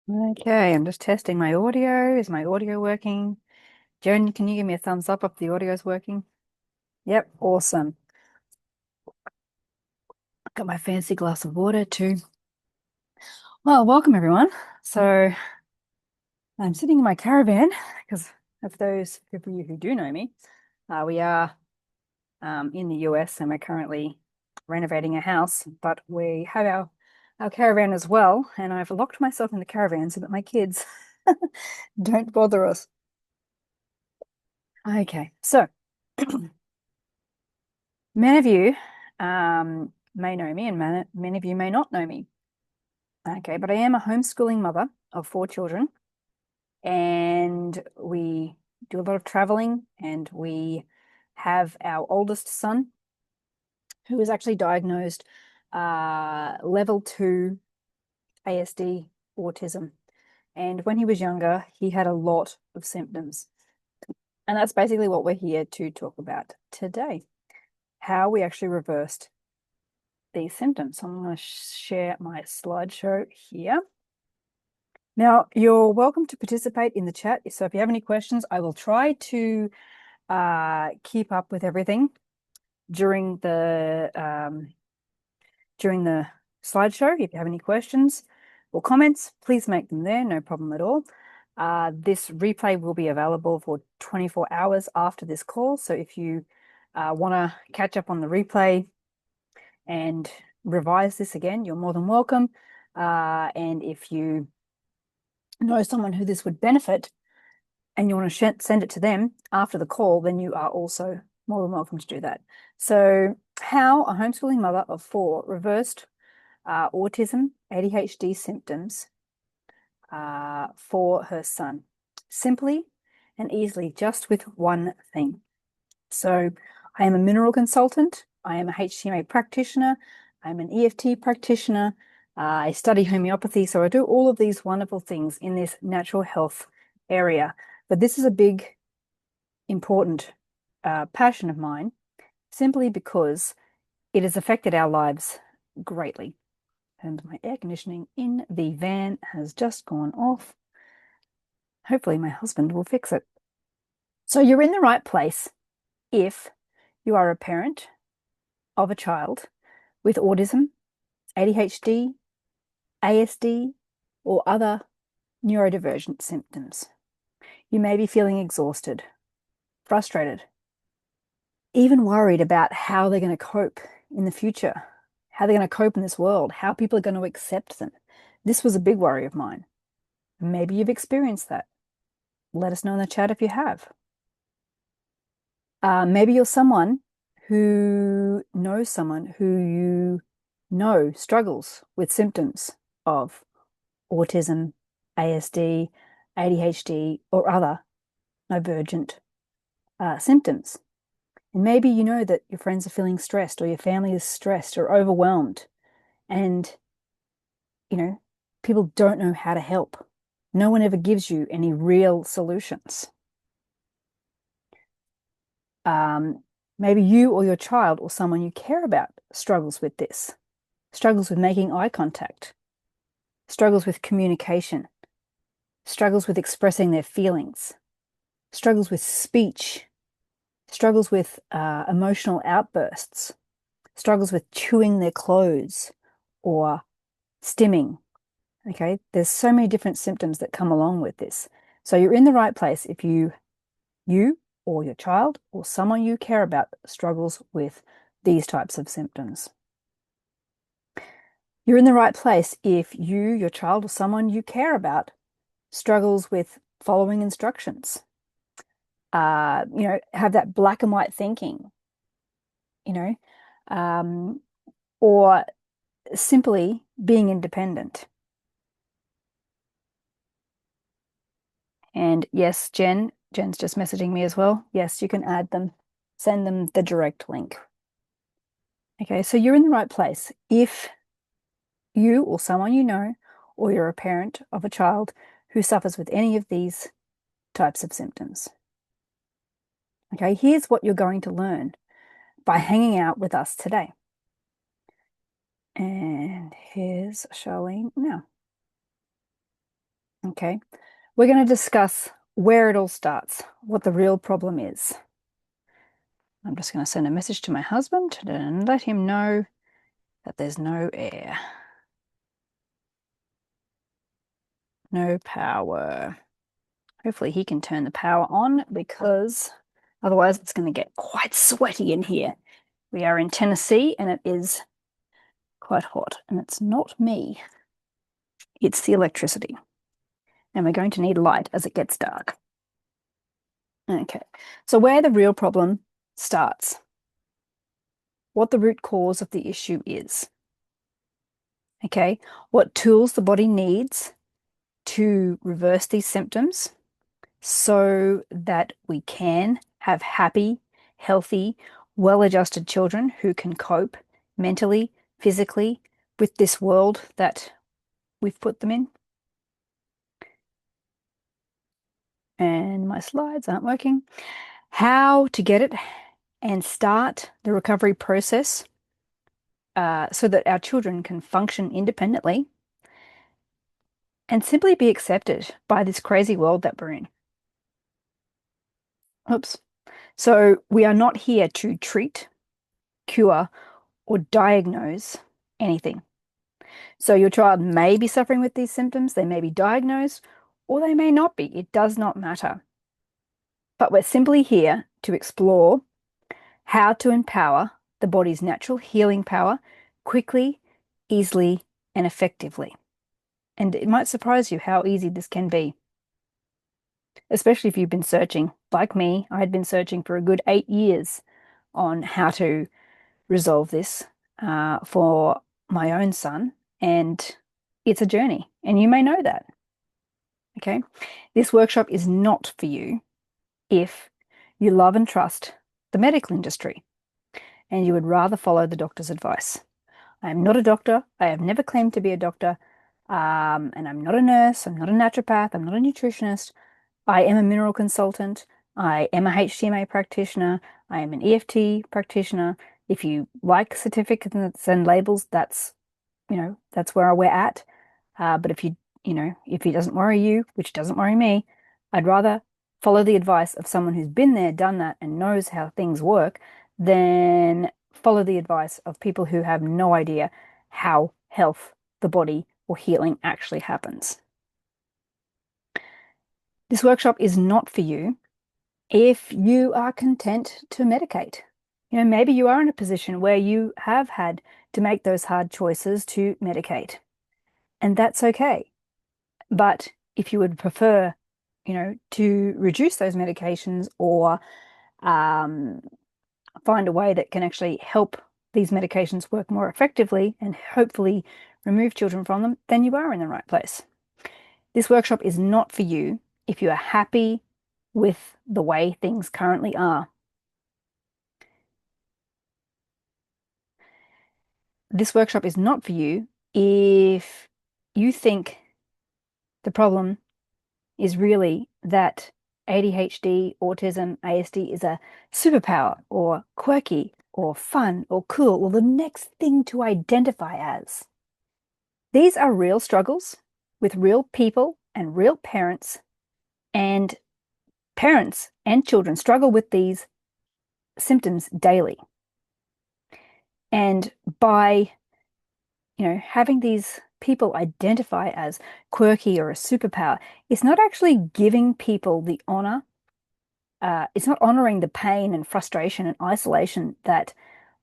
Okay, I'm just testing my audio. Is my audio working? Joan, can you give me a thumbs up if the audio is working? Yep, awesome. Got my fancy glass of water too. Well, welcome everyone. So I'm sitting in my caravan because of those of you who do know me. We are in the US and we're currently renovating a house, but we have our caravan as well. And I've locked myself in the caravan so that my kids don't bother us. Okay, so many of you may know me and many of you may not know me. Okay, but I am a homeschooling mother of 4 children, and we do a lot of traveling, and we have our oldest son who is actually diagnosed level 2 ASD autism. And when he was younger, he had a lot of symptoms. And that's basically what we're here to talk about today, how we actually reversed these symptoms. So I'm going to share my slideshow here. Now, you're welcome to participate in the chat. So if you have any questions, I will try to keep up with everything during the slideshow. If you have any questions or comments, please make them there, no problem at all. This replay will be available for 24 hours after this call. So if you want to catch up on the replay and revise this again, you're more than welcome. And if you know someone who this would benefit and you want to send it to them after the call, then you are also more than welcome to do that. So how a homeschooling mother of 4 reversed autism, ADHD symptoms for her son. Simply and easily, just with one thing. So I am a mineral consultant. I am a HTMA practitioner. I'm an EFT practitioner. I study homeopathy. So I do all of these wonderful things in this natural health area. But this is a big, important passion of mine, simply because it has affected our lives greatly. And my air conditioning in the van has just gone off. Hopefully my husband will fix it. So you're in the right place if you are a parent of a child with autism, ADHD, ASD, or other neurodivergent symptoms. You may be feeling exhausted, frustrated, even worried about how they're going to cope in the future, how they're going to cope in this world, how people are going to accept them. This was a big worry of mine. Maybe you've experienced that. Let us know in the chat if you have. Maybe you're someone who knows someone who you know struggles with symptoms of autism, ASD, ADHD, or other divergent symptoms. And maybe you know that your friends are feeling stressed, or your family is stressed or overwhelmed, and people don't know how to help. No one ever gives you any real solutions. Maybe you or your child or someone you care about struggles with this, struggles with making eye contact, struggles with communication, struggles with expressing their feelings, struggles with speech, struggles with emotional outbursts, struggles with chewing their clothes or stimming. Okay, there's so many different symptoms that come along with this. So you're in the right place if you or your child or someone you care about struggles with these types of symptoms. You're in the right place if you, your child, or someone you care about struggles with following instructions. Have that black and white thinking, or simply being independent. And yes, Jen's just messaging me as well. Yes, you can add them, send them the direct link. Okay, so you're in the right place if you or someone you know, or you're a parent of a child who suffers with any of these types of symptoms. Okay, here's what you're going to learn by hanging out with us today. And here's Charlene now. Okay, we're going to discuss where it all starts, what the real problem is. I'm just going to send a message to my husband and let him know that there's no air, no power. Hopefully he can turn the power on, because otherwise it's going to get quite sweaty in here. We are in Tennessee and it is quite hot, and it's not me, it's the electricity. And we're going to need light as it gets dark. Okay, so where the real problem starts, what the root cause of the issue is. Okay, what tools the body needs to reverse these symptoms so that we can have happy, healthy, well-adjusted children who can cope mentally, physically with this world that we've put them in. And my slides aren't working. How to get it and start the recovery process so that our children can function independently and simply be accepted by this crazy world that we're in. Oops. So we are not here to treat, cure, or diagnose anything. So your child may be suffering with these symptoms, they may be diagnosed, or they may not be. It does not matter. But we're simply here to explore how to empower the body's natural healing power quickly, easily, and effectively. And it might surprise you how easy this can be, especially if you've been searching. Like me, I had been searching for a good 8 years on how to resolve this for my own son, and it's a journey, and you may know that. Okay, this workshop is not for you if you love and trust the medical industry and you would rather follow the doctor's advice. I am not a doctor. I have never claimed to be a doctor, and I'm not a nurse. I'm not a naturopath. I'm not a nutritionist. I am a mineral consultant. I am a HTMA practitioner. I am an EFT practitioner. If you like certificates and labels, that's where we're at. But if it doesn't worry you, which doesn't worry me, I'd rather follow the advice of someone who's been there, done that, and knows how things work than follow the advice of people who have no idea how health, the body, or healing actually happens. This workshop is not for you if you are content to medicate. Maybe you are in a position where you have had to make those hard choices to medicate, and that's okay. But if you would prefer, to reduce those medications or find a way that can actually help these medications work more effectively and hopefully remove children from them, then you are in the right place. This workshop is not for you if you are happy with the way things currently are. This workshop is not for you if you think the problem is really that ADHD, autism, ASD is a superpower or quirky or fun or cool or the next thing to identify as. These are real struggles with real people and real parents, and parents and children struggle with these symptoms daily. And by, having these people identify as quirky or a superpower, it's not actually giving people the honor. It's not honoring the pain and frustration and isolation that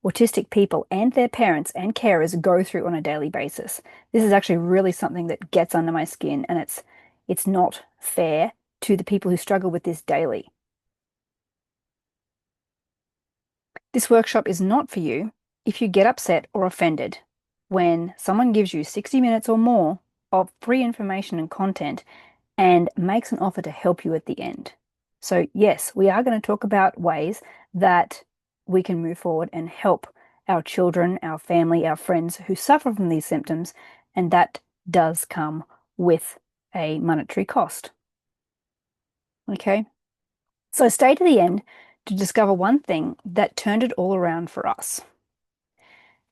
autistic people and their parents and carers go through on a daily basis. This is actually really something that gets under my skin, and it's not fair to the people who struggle with this daily. This workshop is not for you if you get upset or offended when someone gives you 60 minutes or more of free information and content and makes an offer to help you at the end. So yes, we are going to talk about ways that we can move forward and help our children, our family, our friends who suffer from these symptoms, and that does come with a monetary cost. Okay, so stay to the end to discover one thing that turned it all around for us.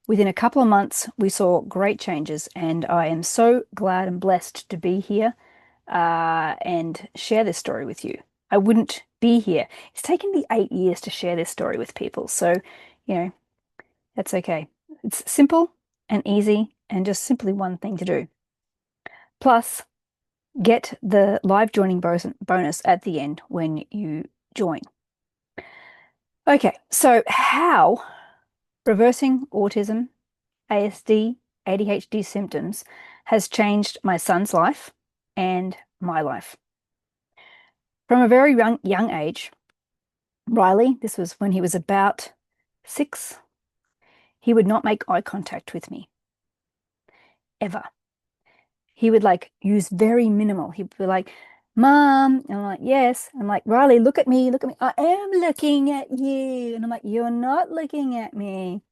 Within a couple of months, we saw great changes, and I am so glad and blessed to be here and share this story with you. I wouldn't be here. It's taken me 8 years to share this story with people. So, you know, that's okay. It's simple and easy and just simply one thing to do. Plus, get the live joining bonus at the end when you join. Okay, so how reversing autism, ASD, ADHD symptoms has changed my son's life and my life. From a very young age, Riley, this was when he was about 6, he would not make eye contact with me, ever. He would like use very minimal. He'd be like, Mom, and I'm like, yes. I'm like, Riley, look at me, look at me. I am looking at you. And I'm like, you're not looking at me.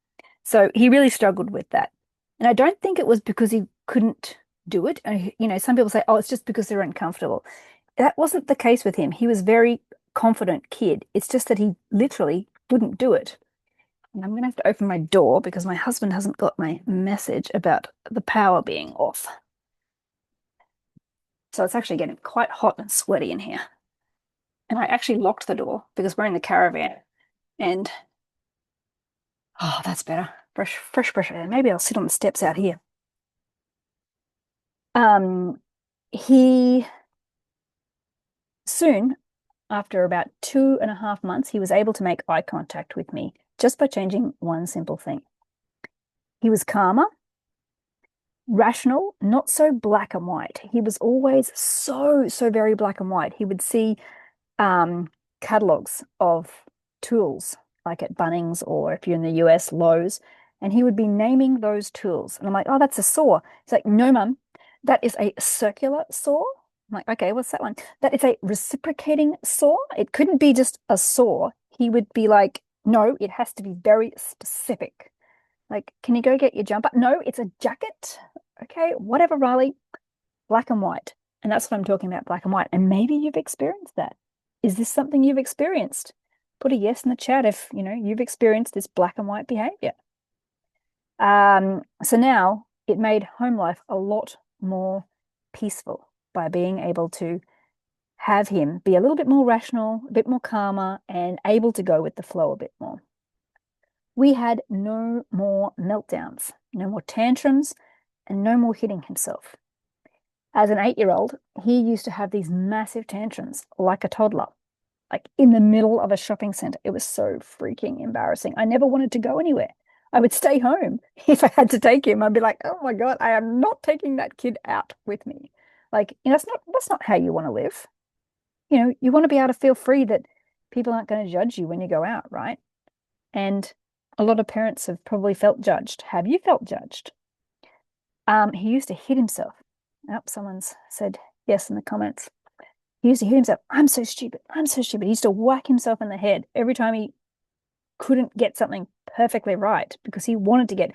So he really struggled with that. And I don't think it was because he couldn't do it. You know, some people say, oh, it's just because they're uncomfortable. That wasn't the case with him. He was a very confident kid. It's just that he literally wouldn't do it. And I'm going to have to open my door because my husband hasn't got my message about the power being off. So it's actually getting quite hot and sweaty in here. And I actually locked the door because we're in the caravan. And oh, that's better. Fresh air. Maybe I'll sit on the steps out here. He soon, after about 2.5 months, he was able to make eye contact with me just by changing one simple thing. He was calmer, rational, not so black and white. He was always so very black and white. He would see catalogs of tools, like at Bunnings, or if you're in the US, Lowe's, and he would be naming those tools. And I'm like, oh, that's a saw. He's like, no, Mum, that is a circular saw. I'm like, okay, what's that one? That is a reciprocating saw. It couldn't be just a saw. He would be like, no, it has to be very specific. Like, can you go get your jumper? No, it's a jacket. Okay, whatever, Riley. Black and white. And that's what I'm talking about, black and white. And maybe you've experienced that. Is this something you've experienced? Put a yes in the chat if, you know, you've experienced this black and white behavior. So now it made home life a lot more peaceful by being able to have him be a little bit more rational, a bit more calmer, and able to go with the flow a bit more. We had no more meltdowns, no more tantrums, and no more hitting himself. As an 8-year-old, he used to have these massive tantrums like a toddler, like in the middle of a shopping center. It was so freaking embarrassing. I never wanted to go anywhere. I would stay home if I had to take him. I'd be like, oh my God, I am not taking that kid out with me. Like, you know, that's not how you want to live. You know, you want to be able to feel free that people aren't going to judge you when you go out, right? And a lot of parents have probably felt judged. Have you felt judged? He used to hit himself. Oh, someone's said yes in the comments. He used to hit himself. I'm so stupid. I'm so stupid. He used to whack himself in the head every time he couldn't get something perfectly right because he wanted to get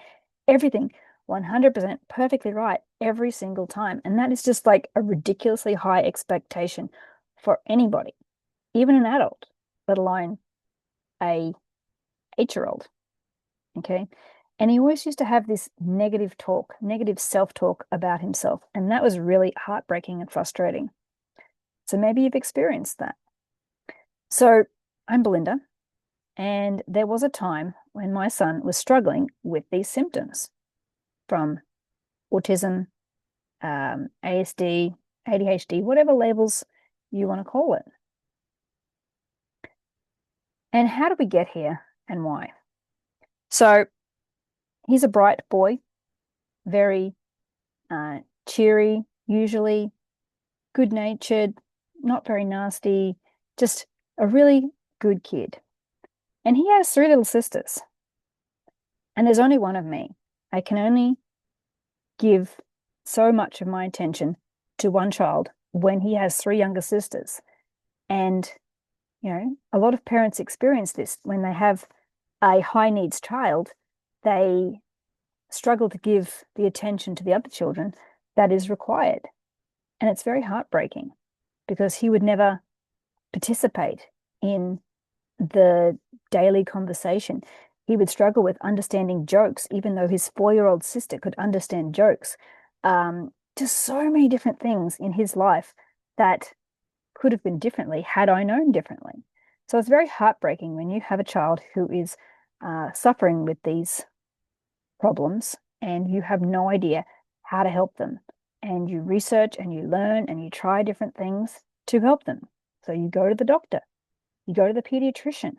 everything 100% perfectly right every single time. And that is just like a ridiculously high expectation for anybody, even an adult, let alone a 8-year-old. Okay. And he always used to have this negative talk, negative self-talk about himself. And that was really heartbreaking and frustrating. So maybe you've experienced that. So I'm Belinda, and there was a time when my son was struggling with these symptoms from autism, ASD, ADHD, whatever labels you want to call it. And how did we get here and why? So he's a bright boy, very cheery, usually good-natured, not very nasty, just a really good kid. And he has 3 little sisters. And there's only one of me. I can only give so much of my attention to one child when he has 3 younger sisters. And, you know, a lot of parents experience this when they have a high needs child. They struggle to give the attention to the other children that is required. And it's very heartbreaking because he would never participate in the daily conversation. He would struggle with understanding jokes, even though his 4-year-old sister could understand jokes. Just so many different things in his life that could have been differently had I known differently. So it's very heartbreaking when you have a child who is suffering with these problems and you have no idea how to help them. And you research and you learn and you try different things to help them. So you go to the doctor, you go to the pediatrician,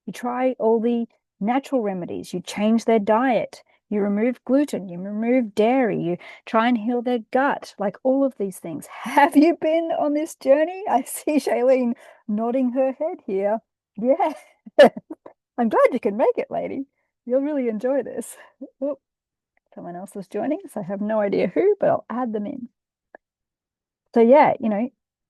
you try all the natural remedies, you change their diet, you remove gluten, you remove dairy, you try and heal their gut, like all of these things. Have you been on this journey? I see Shailene nodding her head here. Yeah. I'm glad you can make it, lady. You'll really enjoy this. Oh, someone else is joining, so I have no idea who, but I'll add them in. So yeah,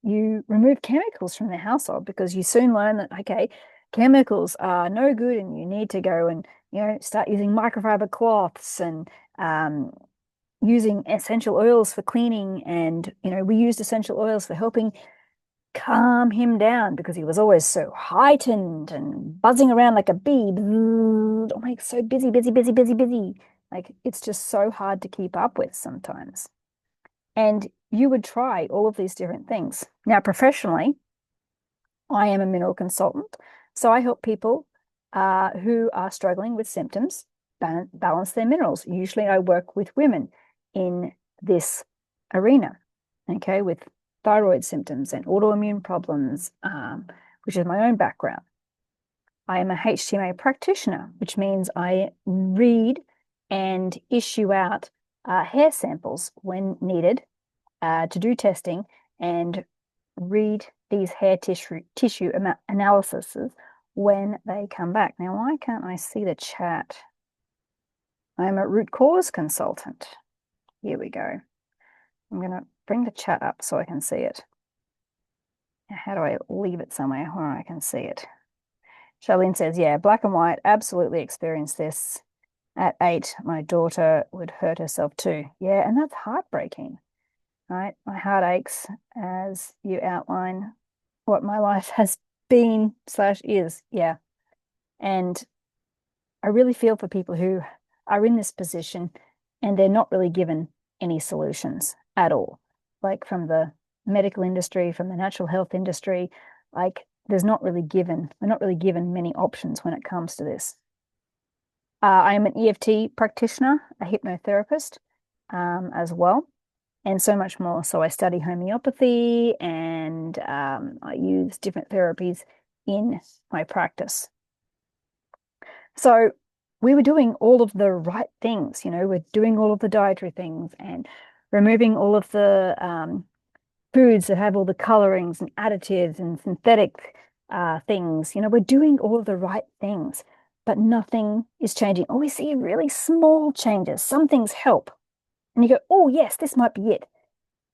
you remove chemicals from the household because you soon learn that, okay, chemicals are no good and you need to go and, start using microfiber cloths and using essential oils for cleaning. And, we used essential oils for helping calm him down because he was always so heightened and buzzing around like a bee. Oh my, so busy, busy, busy, busy, busy. Like it's just so hard to keep up with sometimes. And you would try all of these different things. Now, professionally, I am a mineral consultant. So I help people who are struggling with symptoms balance their minerals. Usually I work with women in this arena, okay, with thyroid symptoms and autoimmune problems, which is my own background. I am a HTMA practitioner, which means I read and issue out hair samples when needed to do testing and read these hair tissue analyses when they come back. Now, why can't I see the chat? I'm a root cause consultant. Here we go. I'm going to bring the chat up so I can see it. How do I leave it somewhere where I can see it? Charlene says, yeah, black and white, absolutely experienced this. At 8, my daughter would hurt herself too. Yeah, and that's heartbreaking, right? My heart aches as you outline what my life has been / is. Yeah. And I really feel for people who are in this position and they're not really given any solutions at all, like from the medical industry, from the natural health industry, like we're not really given many options when it comes to this. I am an EFT practitioner, a hypnotherapist as well, and so much more. So I study homeopathy and I use different therapies in my practice. So we were doing all of the right things, we're doing all of the dietary things and removing all of the foods that have all the colorings and additives and synthetic things. We're doing all of the right things, but nothing is changing. Or we see really small changes. Some things help. And you go, oh, yes, this might be it.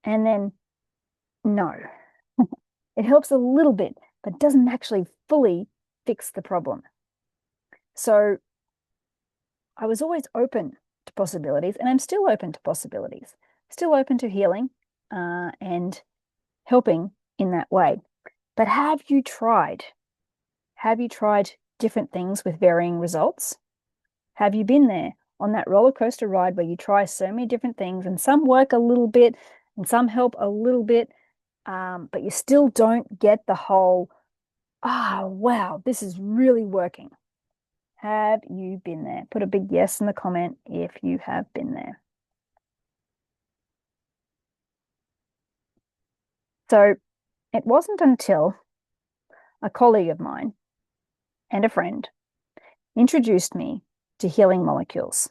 And then, no. It helps a little bit, but doesn't actually fully fix the problem. So I was always open to possibilities, and I'm still open to possibilities, still open to healing and helping in that way. But have you tried different things with varying results? Have you been there on that roller coaster ride where you try so many different things and some work a little bit and some help a little bit, but you still don't get the whole, wow, this is really working? Have you been there? Put a big yes in the comment if you have been there. So it wasn't until a colleague of mine and a friend introduced me to healing molecules.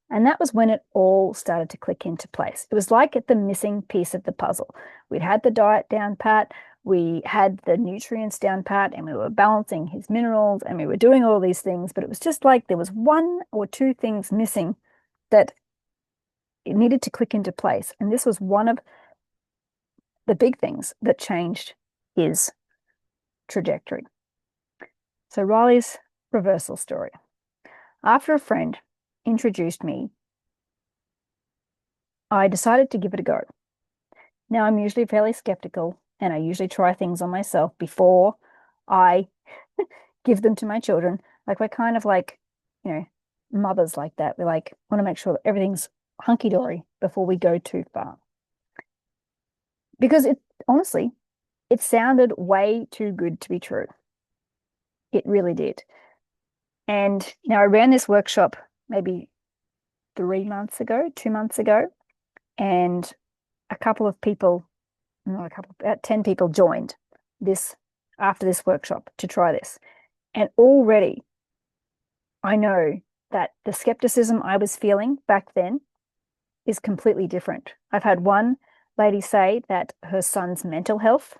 And that was when it all started to click into place. It was like the missing piece of the puzzle. We'd had the diet down pat, we had the nutrients down pat, and we were balancing his minerals, and we were doing all these things, but it was just like there was 1 or 2 things missing that it needed to click into place. And this was one of the big things that changed his trajectory. So Riley's reversal story. After a friend introduced me, I decided to give it a go. Now, I'm usually fairly skeptical, and I usually try things on myself before I give them to my children. Like we're kind of like, mothers like that. We want to make sure that everything's hunky-dory before we go too far. Because honestly, it sounded way too good to be true. It really did. And, I ran this workshop maybe 3 months ago, 2 months ago, and a couple of people, not a couple, about 10 people joined this after this workshop to try this. And already I know that the skepticism I was feeling back then is completely different. I've had one lady say that her son's mental health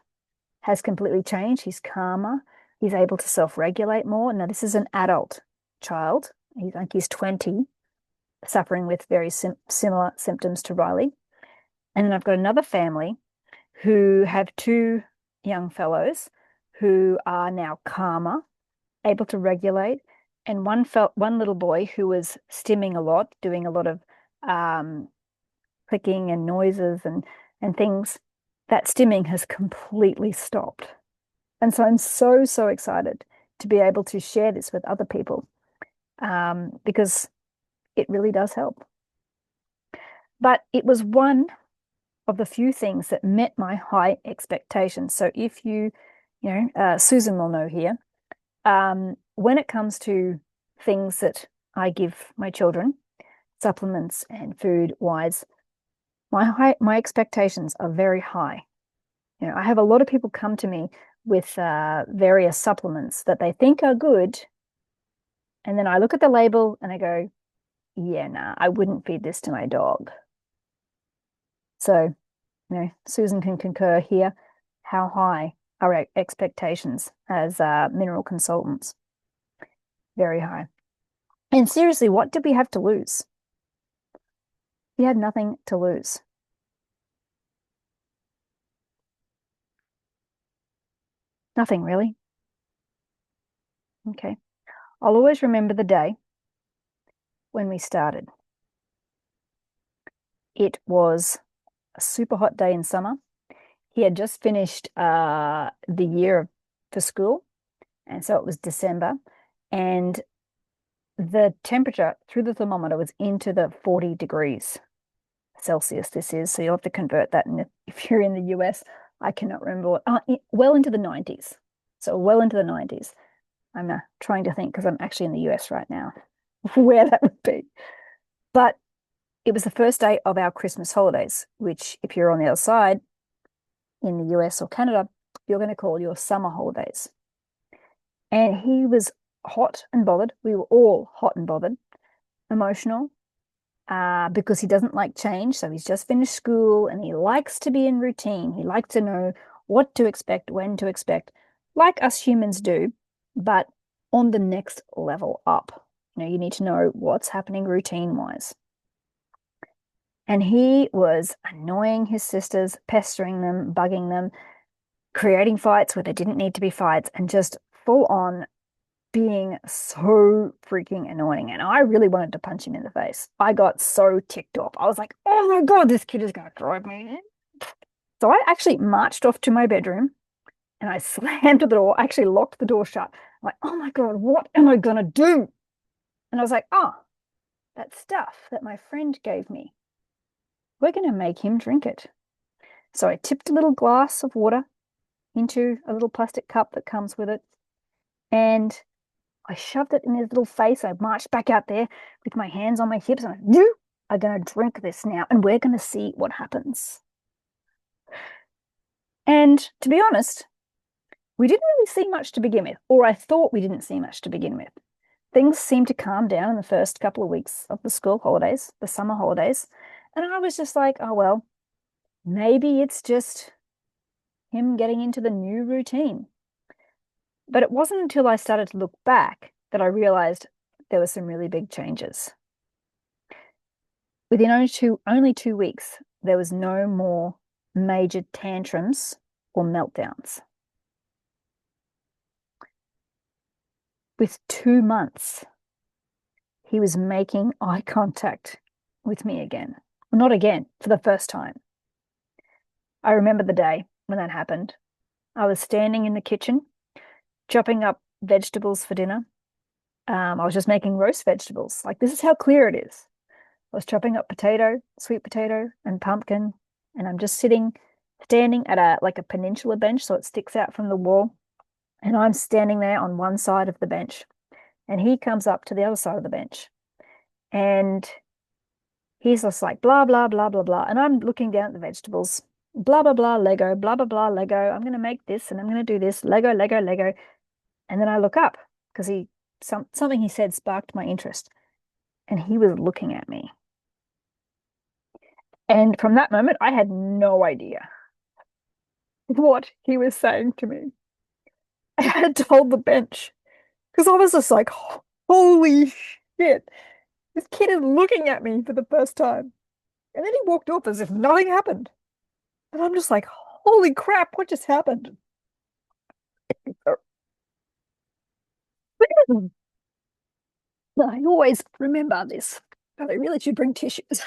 has completely changed. He's calmer. He's able to self-regulate more. Now, this is an adult child. I think he's 20, suffering with very similar symptoms to Riley. And then I've got another family who have two young fellows who are now calmer, able to regulate, and one little boy who was stimming a lot, doing a lot of clicking and noises and things. That stimming has completely stopped. And so I'm so, so excited to be able to share this with other people because it really does help. But it was one of the few things that met my high expectations. So if Susan will know here, when it comes to things that I give my children, supplements and food wise, my expectations are very high. I have a lot of people come to me with various supplements that they think are good, and then I look at the label and I go, yeah, nah, I wouldn't feed this to my dog. So, Susan can concur here. How high are our expectations as mineral consultants? Very high. And seriously, what did we have to lose? We had nothing to lose. Nothing really. Okay. I'll always remember the day when we started. It was a super hot day in summer. He had just finished the year for school, and so it was December, and the temperature through the thermometer was into the 40 degrees Celsius this is, so you'll have to convert that. And if you're in the US, I cannot remember well into the 90s. So well into the 90s. I'm trying to think because I'm actually in the US right now, where that would be. But it was the first day of our Christmas holidays, which if you're on the other side in the US or Canada, you're going to call your summer holidays. And he was hot and bothered. We were all hot and bothered, emotional, because he doesn't like change. So he's just finished school and he likes to be in routine. He likes to know what to expect, when to expect, like us humans do, but on the next level up. You need to know what's happening routine-wise. And he was annoying his sisters, pestering them, bugging them, creating fights where there didn't need to be fights, and just full on being so freaking annoying. And I really wanted to punch him in the face. I got so ticked off. I was like, oh my God, this kid is going to drive me. So I actually marched off to my bedroom and I slammed the door, actually locked the door shut. I'm like, oh my God, what am I going to do? And I was like, that stuff that my friend gave me, we're going to make him drink it. So I tipped a little glass of water into a little plastic cup that comes with it. And I shoved it in his little face. I marched back out there with my hands on my hips. And you are going to drink this now. And we're going to see what happens. And to be honest, we didn't really see much to begin with. Or I thought we didn't see much to begin with. Things seemed to calm down in the first couple of weeks of the school holidays, the summer holidays. And I was just like, oh, well, maybe it's just him getting into the new routine. But it wasn't until I started to look back that I realized there were some really big changes. Within only 2 weeks, there was no more major tantrums or meltdowns. With 2 months, he was making eye contact with me again. Well, not again, for the first time. I remember the day when that happened. I was standing in the kitchen, chopping up vegetables for dinner. I was just making roast vegetables. Like, this is how clear it is. I was chopping up potato, sweet potato, and pumpkin, and I'm just sitting standing at a peninsula bench, so it sticks out from the wall. And I'm standing there on one side of the bench. And he comes up to the other side of the bench. And he's just like, blah, blah, blah, blah, blah. And I'm looking down at the vegetables. Blah, blah, blah, Lego, blah, blah, blah, Lego. I'm going to make this and I'm going to do this. Lego, Lego, Lego. And then I look up because something he said sparked my interest. And he was looking at me. And from that moment, I had no idea what he was saying to me. I had told the bench because I was just like, holy shit, this kid is looking at me for the first time. And then he walked off as if nothing happened. And I'm just like, holy crap, what just happened? I always remember this, but I really should bring tissues.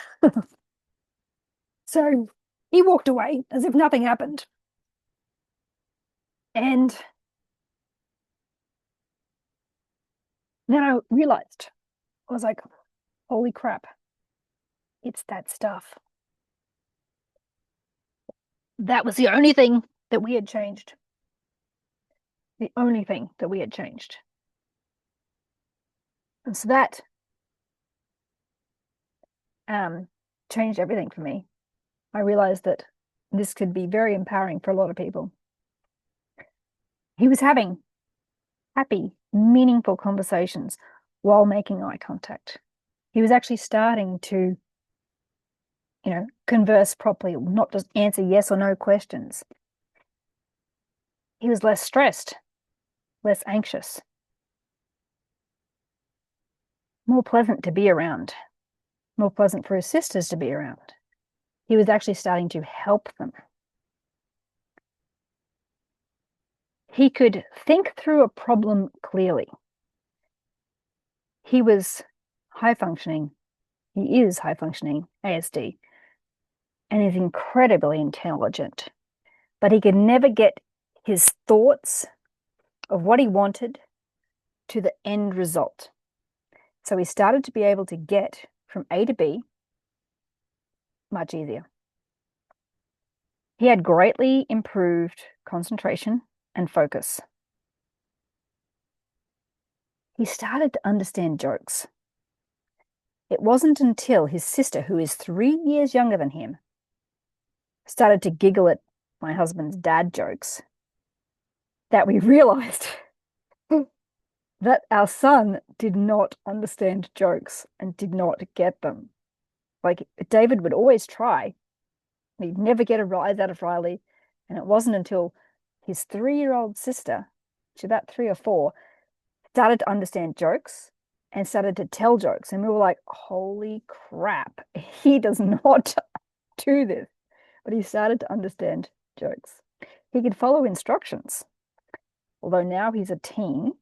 So he walked away as if nothing happened. And then I realized, I was like, holy crap, it's that stuff. That was the only thing that we had changed. The only thing that we had changed. And so that changed everything for me. I realized that this could be very empowering for a lot of people. He was having happy, meaningful conversations while making eye contact. He was actually starting to, converse properly, not just answer yes or no questions. He was less stressed, less anxious, more pleasant to be around, more pleasant for his sisters to be around. He was actually starting to help them. He could think through a problem clearly. He was high functioning. He is high functioning ASD and is incredibly intelligent, but he could never get his thoughts of what he wanted to the end result. So he started to be able to get from A to B much easier. He had greatly improved concentration and focus. He started to understand jokes. It wasn't until his sister, who is 3 years younger than him, started to giggle at my husband's dad jokes that we realized that our son did not understand jokes and did not get them. Like, David would always try. He'd never get a rise out of Riley. And it wasn't until his 3-year-old sister, she's about 3 or 4, started to understand jokes and started to tell jokes. And we were like, holy crap, he does not do this. But he started to understand jokes. He could follow instructions. Although now he's a teen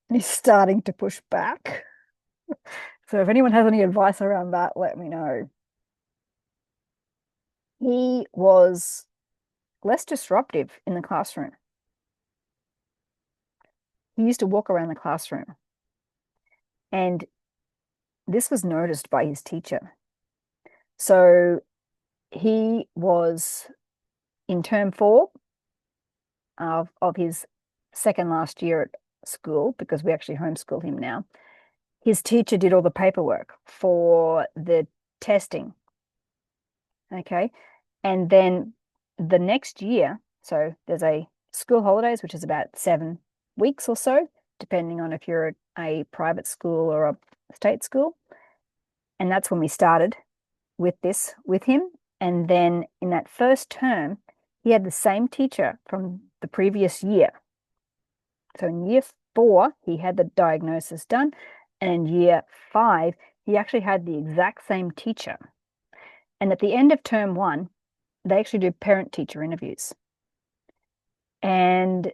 and he's starting to push back. So if anyone has any advice around that, let me know. He was less disruptive in the classroom. He used to walk around the classroom, and this was noticed by his teacher. So he was in term 4 of his second last year at school, because we actually homeschool him now. His teacher did all the paperwork for the testing. Okay. And then the next year, so there's a school holidays, which is about 7 weeks or so, depending on if you're a private school or a state school. And that's when we started with this with him. And then in that first term, he had the same teacher from the previous year. So in year 4, he had the diagnosis done. And in year 5, he actually had the exact same teacher. And at the end of term 1, they actually do parent-teacher interviews. And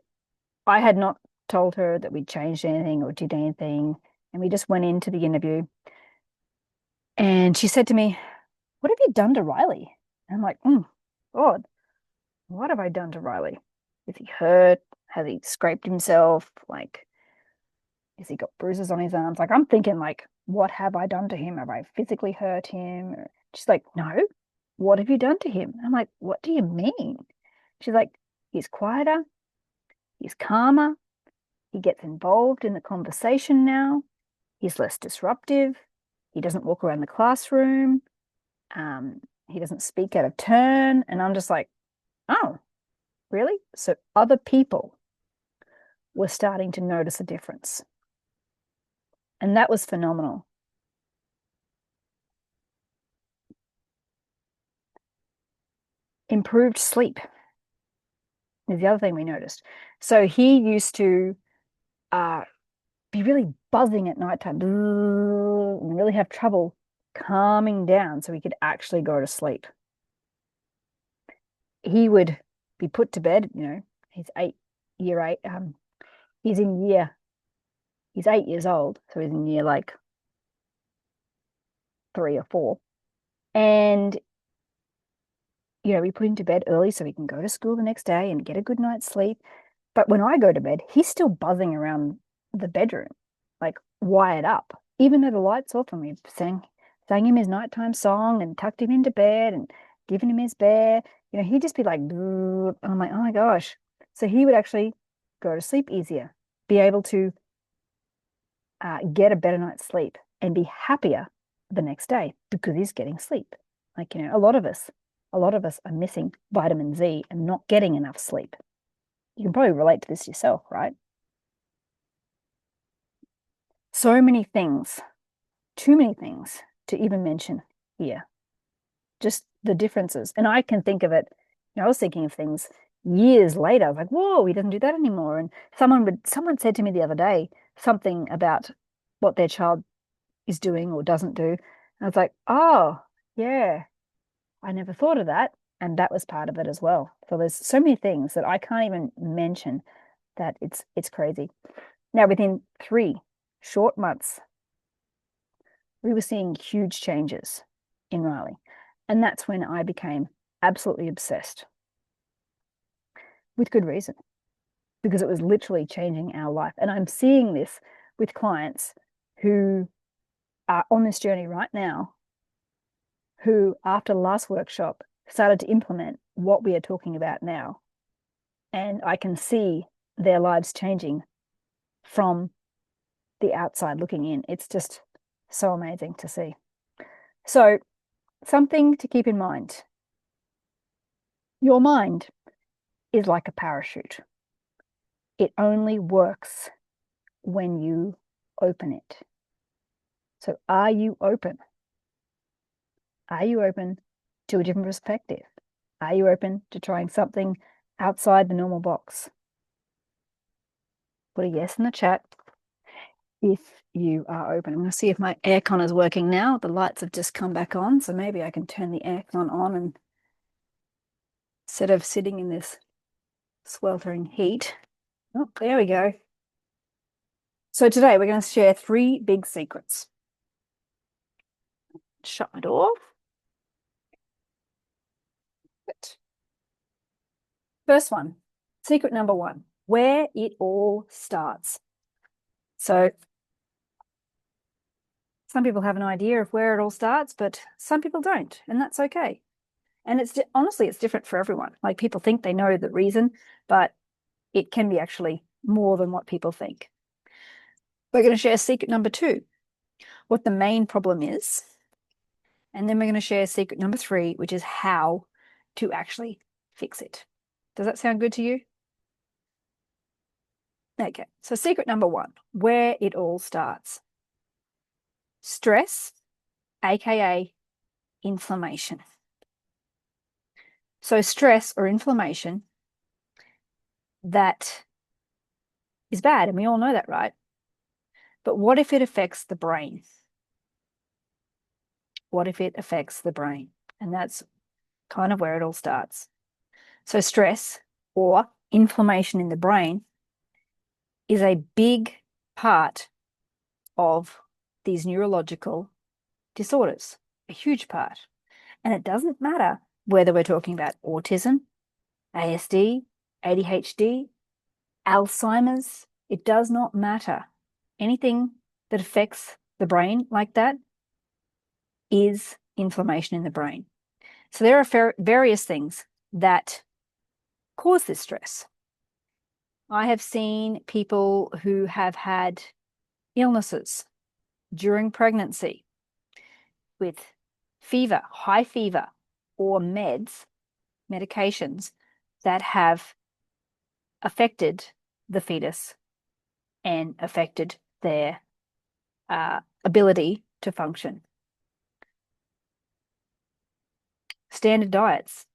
I had not told her that we'd changed anything or did anything. And we just went into the interview. And she said to me, what have you done to Riley? And I'm like, God, what have I done to Riley? Is he hurt? Has he scraped himself? Like, has he got bruises on his arms? Like, I'm thinking, like, what have I done to him? Have I physically hurt him? She's like, no, what have you done to him? I'm like, what do you mean? She's like, he's quieter, he's calmer, he gets involved in the conversation now, he's less disruptive, he doesn't walk around the classroom, he doesn't speak out of turn. And I'm just like, oh, really? So other people were starting to notice a difference. And that was phenomenal. Improved sleep is the other thing we noticed. So he used to be really buzzing at nighttime and really have trouble calming down so he could actually go to sleep. He would be put to bed, he's year 8, he's 8 years old, so he's in year like 3 or 4. And we put him to bed early so he can go to school the next day and get a good night's sleep. But when I go to bed, he's still buzzing around the bedroom, like wired up, even though the light's off, and we sang him his nighttime song and tucked him into bed and given him his bear. He'd just be like, and I'm like, oh my gosh. So he would actually go to sleep easier, be able to get a better night's sleep and be happier the next day because he's getting sleep. Like, a lot of us are missing vitamin Z and not getting enough sleep. You can probably relate to this yourself, right? So many things, too many things to even mention here. Just the differences. And I can think of it, I was thinking of things years later. I was like, whoa, he doesn't do that anymore. And someone said to me the other day something about what their child is doing or doesn't do. And I was like, oh, yeah, I never thought of that. And that was part of it as well. So there's so many things that I can't even mention that it's crazy. Now, within 3 short months, we were seeing huge changes in Riley. And that's when I became absolutely obsessed. With good reason, because it was literally changing our life. And I'm seeing this with clients who are on this journey right now, who after the last workshop started to implement what we are talking about now. And I can see their lives changing from the outside looking in. It's just so amazing to see. So something to keep in mind. Your mind is like a parachute. It only works when you open it. So are you open? Are you open to a different perspective? Are you open to trying something outside the normal box? Put a yes in the chat if you are open. I'm going to see if my aircon is working now. The lights have just come back on, so maybe I can turn the aircon on and instead of sitting in this sweltering heat. Oh, there we go. So today we're going to share 3 big secrets. Shut my door. Good. First one, secret number 1, where it all starts. So some people have an idea of where it all starts, but some people don't, and that's okay. And honestly, it's different for everyone. Like, people think they know the reason, but it can be actually more than what people think. We're going to share secret number 2, what the main problem is. And then we're going to share secret number 3, which is how to actually fix it. Does that sound good to you? Okay, so secret number 1, where it all starts. Stress, aka inflammation. So stress or inflammation, that is bad, and we all know that, right? But what if it affects the brain? What if it affects the brain? And that's kind of where it all starts. So stress or inflammation in the brain is a big part of these neurological disorders, a huge part. And it doesn't matter whether we're talking about autism, ASD, ADHD, Alzheimer's, it does not matter. Anything that affects the brain like that is inflammation in the brain. So there are various things that cause this stress. I have seen people who have had illnesses during pregnancy with fever, high fever, or medications that have affected the fetus and affected their ability to function. Standard diets.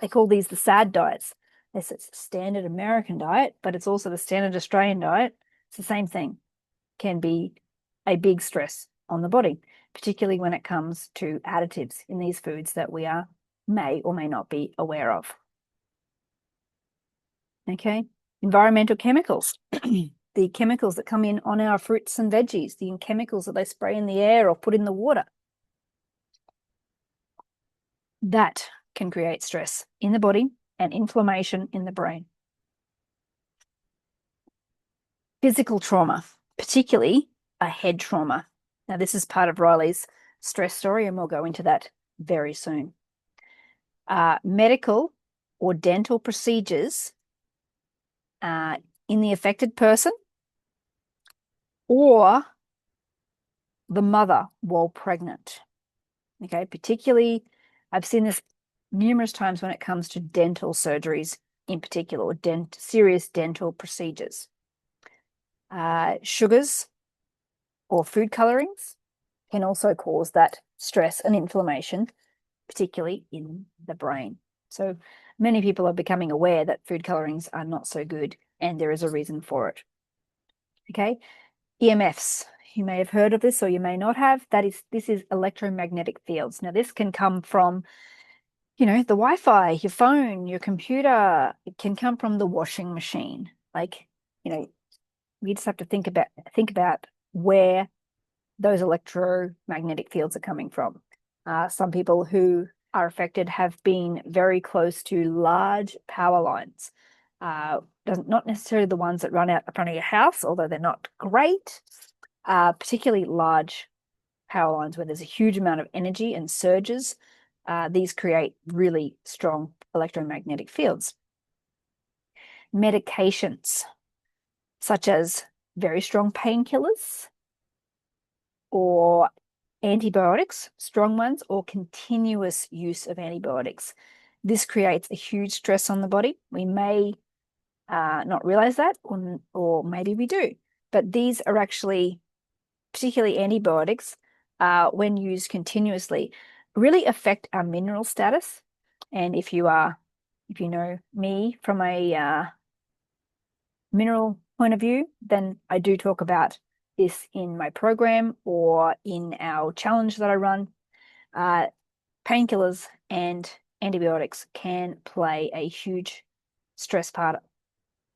They call these the SAD diets. It's the standard American diet, but it's also the standard Australian diet. It's the same thing. Can be a big stress on the body, particularly when it comes to additives in these foods that we may or may not be aware of. Okay, environmental chemicals. The chemicals that come in on our fruits and veggies, the chemicals that they spray in the air or put in the water. That can create stress in the body and inflammation in the brain. Physical trauma, particularly a head trauma. Now, this is part of Riley's stress story, and we'll go into that very soon. Medical or dental procedures in the affected person or the mother while pregnant. Okay, particularly, I've seen this numerous times when it comes to dental surgeries in particular, or serious dental procedures. Sugars or food colorings can also cause that stress and inflammation, particularly in the brain. So many people are becoming aware that food colorings are not so good, and there is a reason for it. Okay, EMFs. You may have heard of this or you may not have. This is electromagnetic fields. Now, this can come from, the Wi-Fi, your phone, your computer. It can come from the washing machine. We just have to think about where those electromagnetic fields are coming from. Some people who are affected have been very close to large power lines. Not necessarily the ones that run out the front of your house, although they're not great. Particularly large power lines where there's a huge amount of energy and surges. These create really strong electromagnetic fields. Medications, such as very strong painkillers or antibiotics, strong ones, or continuous use of antibiotics. This creates a huge stress on the body. We may not realize that, or maybe we do, but these are actually, particularly antibiotics, when used continuously, really affect our mineral status. And if you know me from a mineral point of view, then I do talk about this in my program or in our challenge that I run. Painkillers and antibiotics can play a huge stress part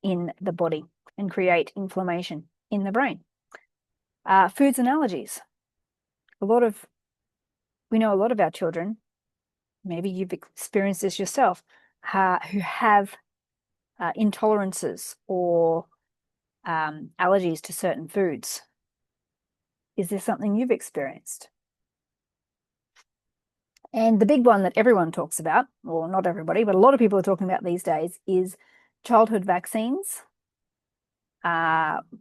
in the body and create inflammation in the brain. Foods and allergies. We know a lot of our children, maybe you've experienced this yourself, who have intolerances or allergies to certain foods. Is this something you've experienced? And the big one that everyone talks about, or not everybody, but a lot of people are talking about these days, is childhood vaccines,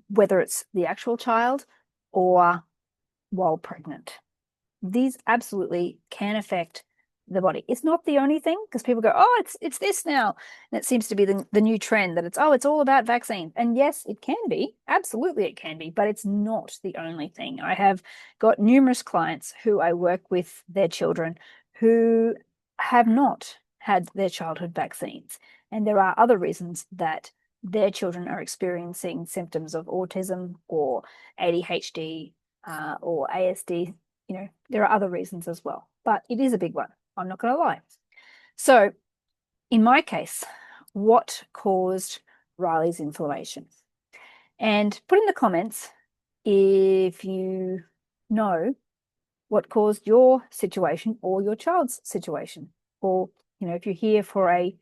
whether it's the actual child or while pregnant. These absolutely can affect the body. It's not the only thing, because people go, oh, it's this now. And it seems to be the new trend that it's all about vaccines. And yes, it can be. Absolutely it can be, but it's not the only thing. I have got numerous clients who I work with their children who have not had their childhood vaccines. And there are other reasons that their children are experiencing symptoms of autism or ADHD or ASD. There are other reasons as well, but it is a big one. I'm not going to lie. So in my case, what caused Riley's inflammation? And put in the comments if you know what caused your situation or your child's situation, or if you're here for a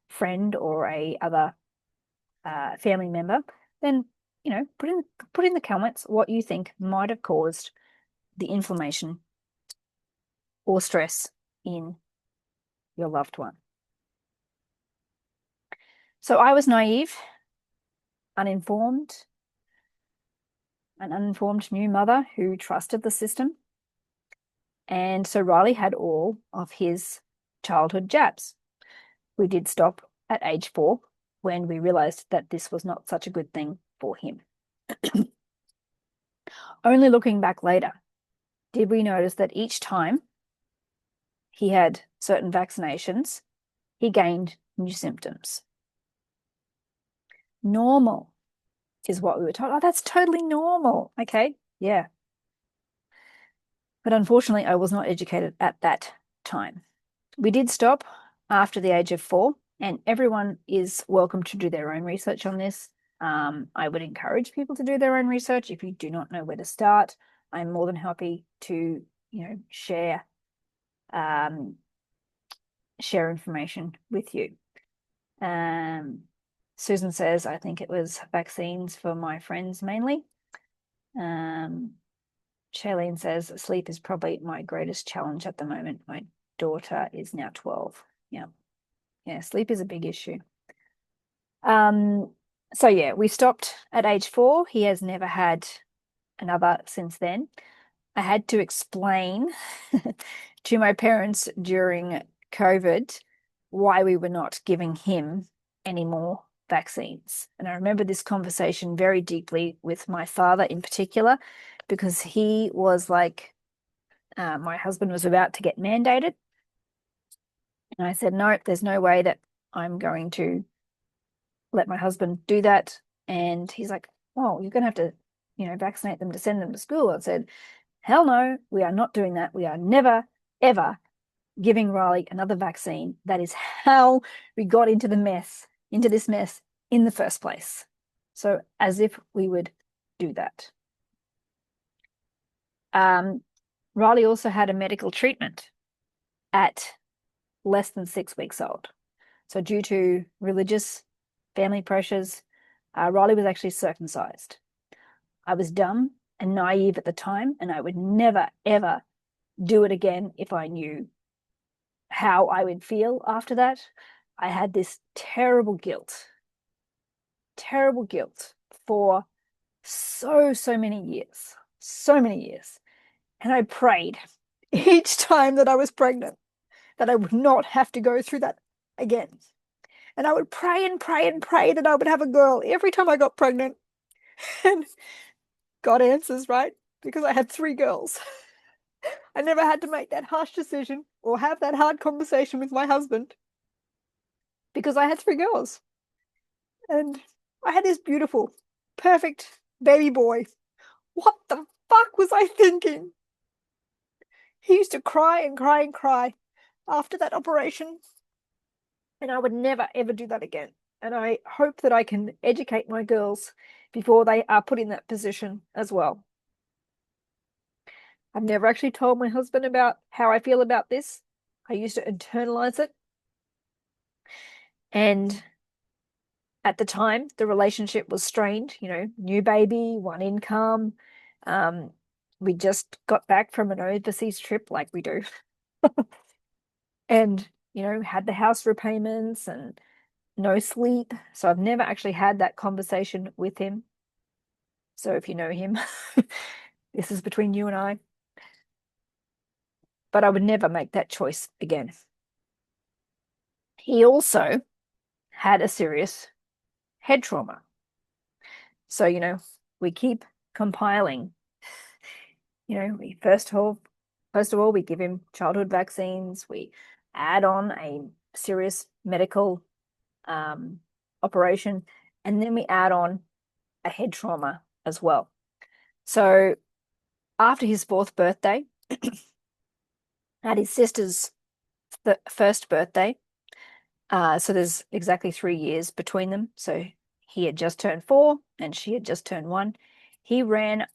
friend or a other family member, then put in the comments what you think might have caused the inflammation or stress in your loved one. So I was naive, uninformed, an uninformed new mother who trusted the system. And so Riley had all of his childhood jabs. We did stop at age 4 when we realized that this was not such a good thing for him. Only looking back later, did we notice that each time he had certain vaccinations, he gained new symptoms. Normal is what we were told. Oh, that's totally normal. Okay, yeah. But unfortunately, I was not educated at that time. We did stop after the age of 4, and everyone is welcome to do their own research on this. I would encourage people to do their own research. If you do not know where to start, I'm more than happy to, share information with you. Susan says, I think it was vaccines for my friends mainly. Shailene says, sleep is probably my greatest challenge at the moment. My daughter is now 12. Yeah, sleep is a big issue. So yeah, we stopped at age 4. He has never had another since then. I had to explain to my parents during COVID why we were not giving him any more vaccines. And I remember this conversation very deeply with my father in particular, because he was like, my husband was about to get mandated. And I said, no, there's no way that I'm going to let my husband do that. And he's like, well, you're going to have to, vaccinate them to send them to school. I said, hell no, we are not doing that. We are never, ever giving Riley another vaccine. That is how we got into this mess in the first place. So as if we would do that. Riley also had a medical treatment at less than 6 weeks old. So due to religious family pressures, Riley was actually circumcised. I was dumb and naive at the time, and I would never, ever do it again if I knew how I would feel after that. I had this terrible guilt for so many years. And I prayed each time that I was pregnant that I would not have to go through that again. And I would pray and pray and pray that I would have a girl every time I got pregnant. And God answers, right? Because I had 3 girls. I never had to make that harsh decision or have that hard conversation with my husband because I had 3 girls. And I had this beautiful, perfect baby boy. What the fuck was I thinking? He used to cry and cry and cry after that operation. And I would never, ever do that again. And I hope that I can educate my girls before they are put in that position as well. I've never actually told my husband about how I feel about this. I used to internalize it. And at the time, the relationship was strained, new baby, 1 income. We just got back from an overseas trip like we do. And, had the house repayments and no sleep. So I've never actually had that conversation with him. So if you know him, this is between you and I. But I would never make that choice again. He also had a serious head trauma. So, we keep compiling. We first of all, we give him childhood vaccines. We add on a serious medical operation, and then we add on a head trauma as well. So after his 4th birthday, at his sister's first birthday, so there's exactly 3 years between them. So he had just turned 4 and she had just turned 1. He ran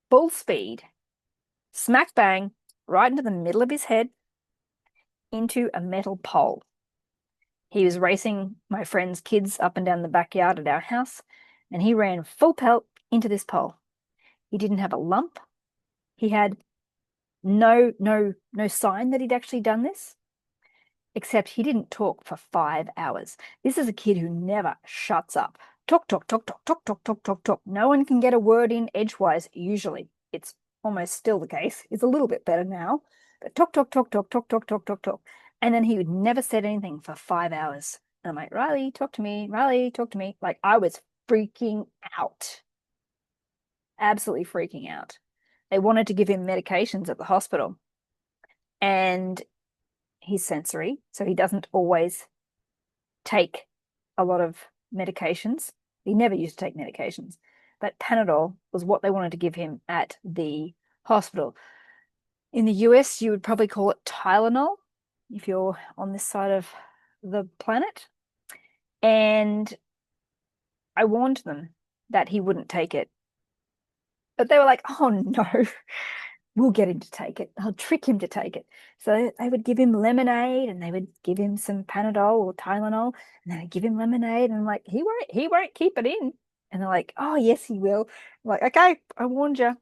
full speed, smack bang, right into the middle of his head, into a metal pole. He was racing my friend's kids up and down the backyard at our house, and he ran full pelt into this pole. He didn't have a lump. He had no sign that he'd actually done this. except he didn't talk for 5 hours. This is a kid who never shuts up. Talk, talk, talk, talk, talk, talk, talk, talk, talk. No one can get a word in edgewise, usually. It's almost still the case. It's a little bit better now. But talk, talk, talk, talk, talk, talk, talk, talk, talk. And then he would never said anything for 5 hours. And I'm like, Riley, talk to me. Riley, talk to me. Like, I was freaking out. Absolutely freaking out. They wanted to give him medications at the hospital. And he's sensory, so he doesn't always take a lot of medications. He never used to take medications. But Panadol was what they wanted to give him at the hospital. In the US, you would probably call it Tylenol if you're on this side of the planet. And I warned them that he wouldn't take it. But they were like, oh no, we'll get him to take it. I'll trick him to take it. So they would give him lemonade and they would give him some Panadol or Tylenol and then I'd give him lemonade and I'm like, he won't keep it in. And they're like, oh yes, he will. I'm like, okay, I warned you.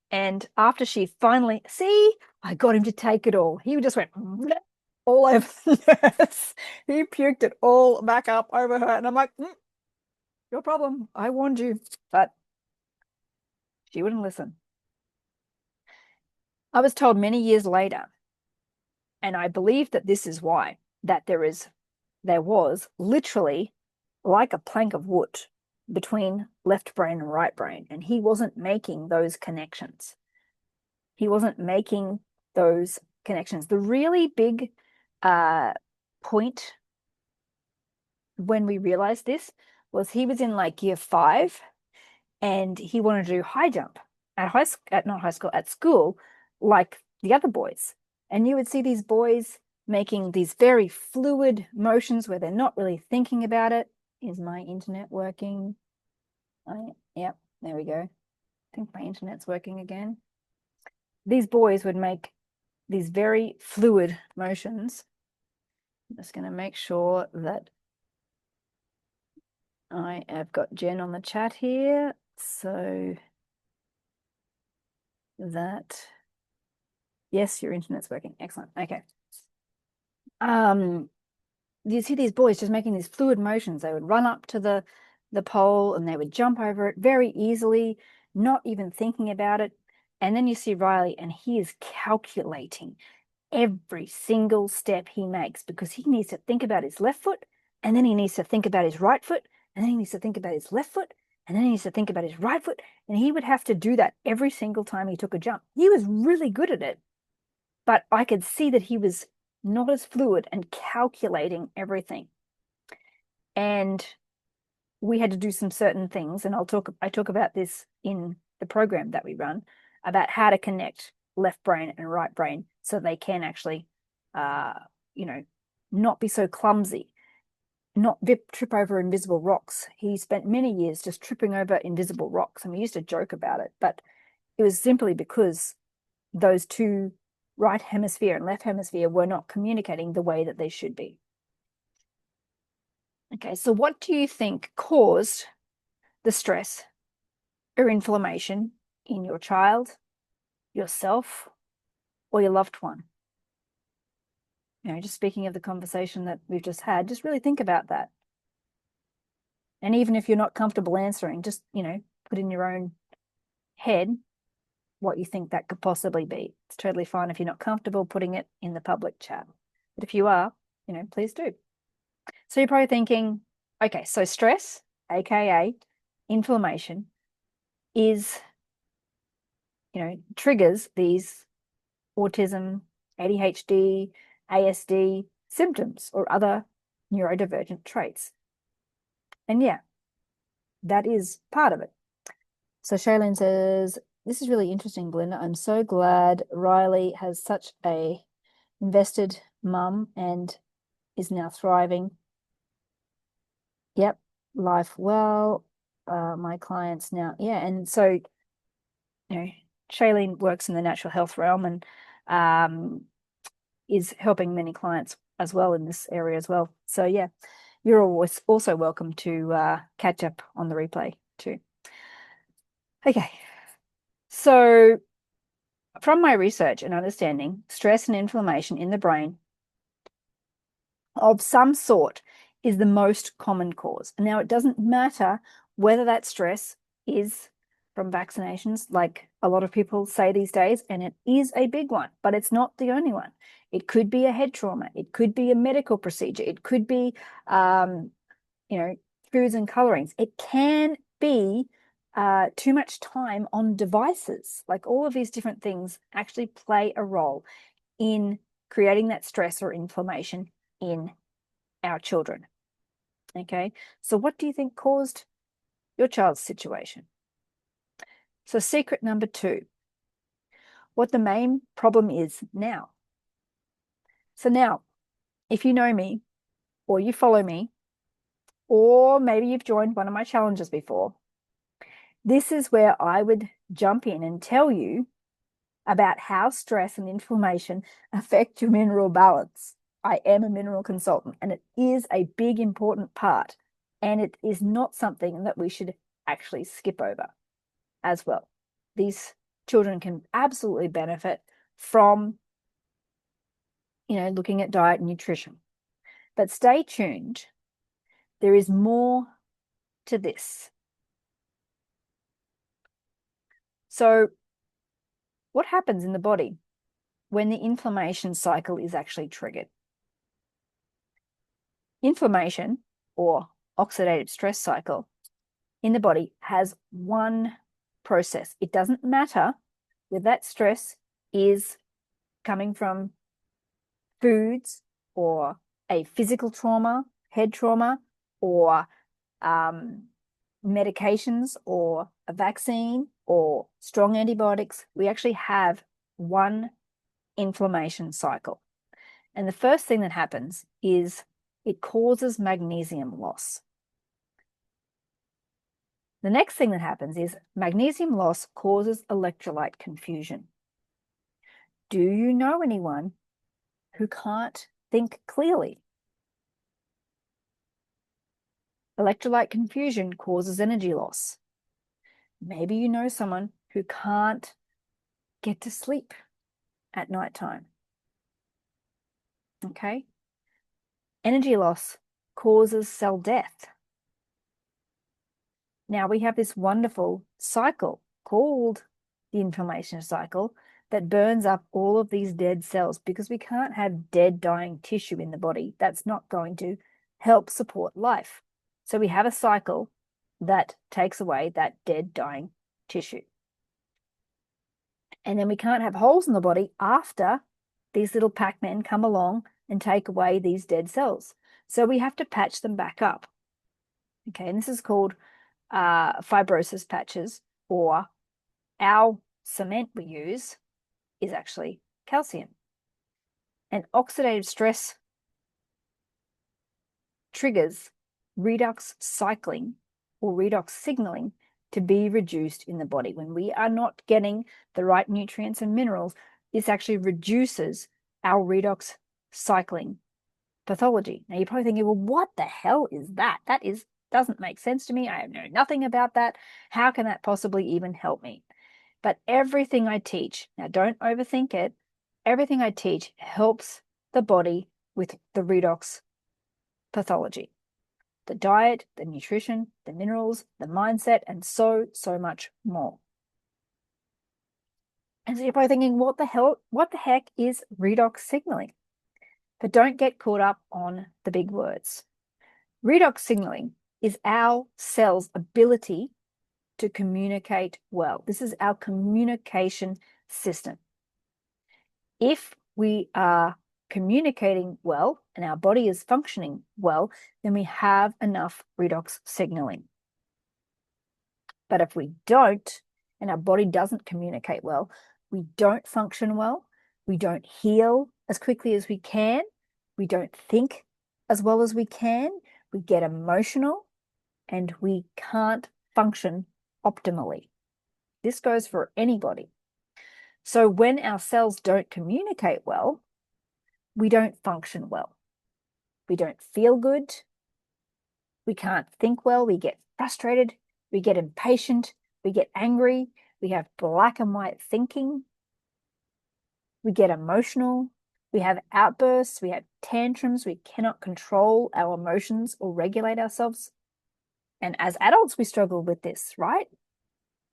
And after she finally, see, I got him to take it all. He just went all over the nurse. He puked it all back up over her. And I'm like, your problem. I warned you. But she wouldn't listen. I was told many years later, and I believe that this is why, that there was literally like a plank of wood between left brain and right brain, and he wasn't making those connections. He wasn't making those connections. The really big point when we realized this was he was in like year 5 and he wanted to do high jump at school, like the other boys. And you would see these boys making these very fluid motions where they're not really thinking about it. Is my internet working? Yep, there we go. I think my internet's working again. These boys would make these very fluid motions. I'm just going to make sure that I have got Jen on the chat here, so that, yes, your internet's working. Excellent. Okay. You see these boys just making these fluid motions. They would run up to the pole and they would jump over it very easily, not even thinking about it. And then you see Riley and he is calculating every single step he makes because he needs to think about his left foot and then he needs to think about his right foot and then he needs to think about his left foot and then he needs to think about his right foot. And he would have to do that every single time he took a jump. He was really good at it, but I could see that he was not as fluid and calculating everything. And we had to do some certain things, and I talk about this in the program that we run, about how to connect left brain and right brain so they can actually, not be so clumsy, not trip over invisible rocks. He spent many years just tripping over invisible rocks, and we used to joke about it, but it was simply because those two, right hemisphere and left hemisphere, were not communicating the way that they should be. Okay, so what do you think caused the stress or inflammation in your child, yourself, or your loved one? Just speaking of the conversation that we've just had, just really think about that. And even if you're not comfortable answering, just, put in your own head what you think that could possibly be. It's totally fine if you're not comfortable putting it in the public chat. But if you are, please do. So you're probably thinking, okay, so stress, aka inflammation, is, triggers these autism, ADHD, ASD symptoms or other neurodivergent traits. And yeah, that is part of it. So Shailene says, this is really interesting, Belinda. I'm so glad Riley has such a invested mum and is now thriving. Yep, life well. My clients now, yeah. And so, Shailene works in the natural health realm and is helping many clients as well in this area as well. So yeah, you're always also welcome to catch up on the replay too. Okay, so from my research and understanding, stress and inflammation in the brain of some sort is the most common cause. Now, it doesn't matter whether that stress is from vaccinations, like a lot of people say these days, and it is a big one, but it's not the only one. It could be a head trauma. It could be a medical procedure. It could be, foods and colorings. It can be too much time on devices. Like, all of these different things actually play a role in creating that stress or inflammation in our children. Okay, so what do you think caused your child's situation? So secret number 2, what the main problem is now. So now, if you know me, or you follow me, or maybe you've joined one of my challenges before, this is where I would jump in and tell you about how stress and inflammation affect your mineral balance. I am a mineral consultant, and it is a big, important part, and it is not something that we should actually skip over as well. These children can absolutely benefit from, looking at diet and nutrition. But stay tuned. There is more to this. So, what happens in the body when the inflammation cycle is actually triggered? Inflammation, or oxidative stress cycle, in the body has one process. It doesn't matter whether that stress is coming from foods or a physical trauma, head trauma, or medications, or a vaccine, or strong antibiotics. We actually have one inflammation cycle. And the first thing that happens is it causes magnesium loss. The next thing that happens is magnesium loss causes electrolyte confusion. Do you know anyone who can't think clearly? Electrolyte confusion causes energy loss. Maybe you know someone who can't get to sleep at nighttime. Okay? Energy loss causes cell death. Now, we have this wonderful cycle called the inflammation cycle that burns up all of these dead cells, because we can't have dead, dying tissue in the body. That's not going to help support life. So we have a cycle that takes away that dead, dying tissue. And then we can't have holes in the body after these little Pac-Men come along and take away these dead cells. So we have to patch them back up. Okay, and this is called fibrosis patches, or our cement we use is actually calcium. And oxidative stress triggers redox cycling, or redox signaling, to be reduced in the body. When we are not getting the right nutrients and minerals, this actually reduces our redox cycling pathology. Now, you're probably thinking, well, what the hell is that? That doesn't make sense to me. I know nothing about that. How can that possibly even help me? But everything I teach, now don't overthink it, everything I teach helps the body with the redox pathology. The diet, the nutrition, the minerals, the mindset, and so much more. And so you're probably thinking, what the heck is redox signaling? But don't get caught up on the big words. Redox signaling is our cell's ability to communicate well. This is our communication system. If we are communicating well and our body is functioning well, then we have enough redox signaling. But if we don't, and our body doesn't communicate well, we don't function well, we don't heal as quickly as we can, we don't think as well as we can, we get emotional, and we can't function optimally. This goes for anybody. So when our cells don't communicate well, we don't function well. We don't feel good. We can't think well. We get frustrated. We get impatient. We get angry. We have black and white thinking. We get emotional. We have outbursts, we have tantrums, we cannot control our emotions or regulate ourselves. And as adults, we struggle with this, right?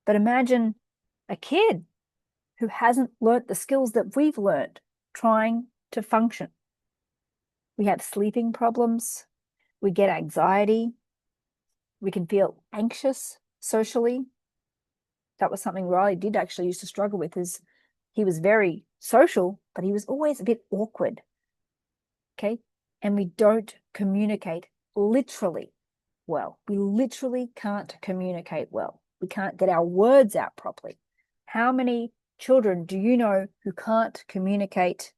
But imagine a kid who hasn't learnt the skills that we've learned trying to function. We have sleeping problems, we get anxiety, we can feel anxious socially. That was something Riley did actually used to struggle with, is he was very social, but he was always a bit awkward, okay? And we don't communicate literally well. We literally can't communicate well. We can't get our words out properly. How many children do you know who can't communicate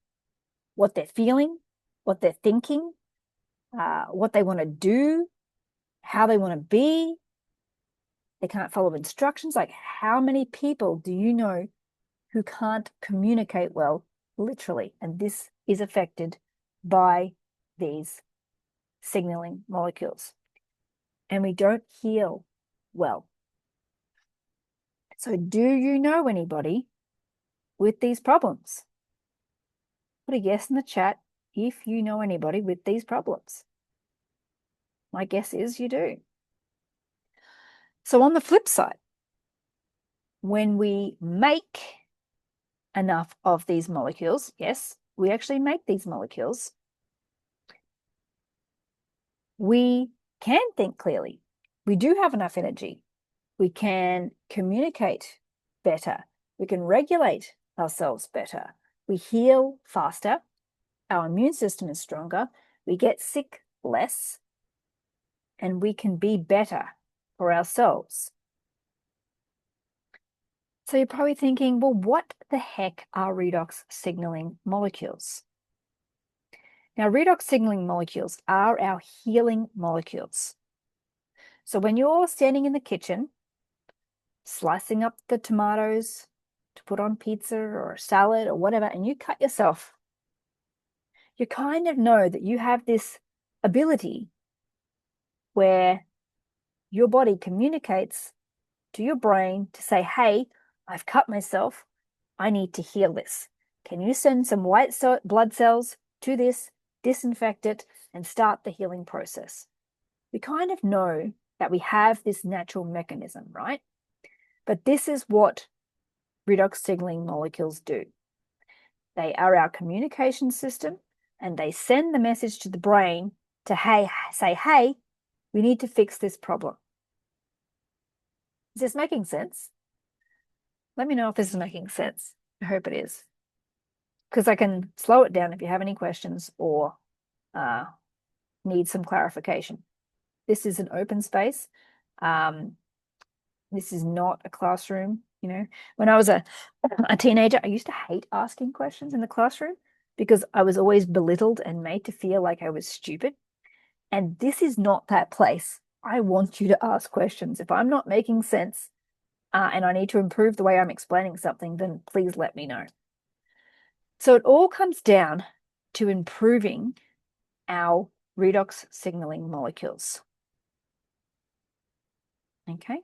what they're feeling, what they're thinking, what they want to do, how they want to be? They can't follow instructions. Like, how many people do you know who can't communicate well, literally? And this is affected by these signaling molecules. And we don't heal well. So do you know anybody with these problems? Put a yes in the chat if you know anybody with these problems. My guess is you do. So on the flip side, when we make enough of these molecules, yes, we actually make these molecules, we can think clearly. We do have enough energy. We can communicate better. We can regulate ourselves better. We heal faster. Our immune system is stronger. We get sick less. And we can be better for ourselves. So you're probably thinking, well, what the heck are redox signaling molecules? Now, redox signaling molecules are our healing molecules. So when you're standing in the kitchen, slicing up the tomatoes to put on pizza or a salad or whatever, and you cut yourself, you kind of know that you have this ability where your body communicates to your brain to say, hey, I've cut myself. I need to heal this. Can you send some white blood cells to this, disinfect it, and start the healing process? We kind of know that we have this natural mechanism, right? But this is what redox signaling molecules do. They are our communication system, and they send the message to the brain to say, hey, we need to fix this problem. Is this making sense? Let me know if this is making sense. I hope it is. Because I can slow it down if you have any questions or need some clarification. This is an open space. This is not a classroom. You know, when I was a teenager, I used to hate asking questions in the classroom because I was always belittled and made to feel like I was stupid. And this is not that place. I want you to ask questions. If I'm not making sense and I need to improve the way I'm explaining something, then please let me know. So it all comes down to improving our redox signaling molecules. Okay?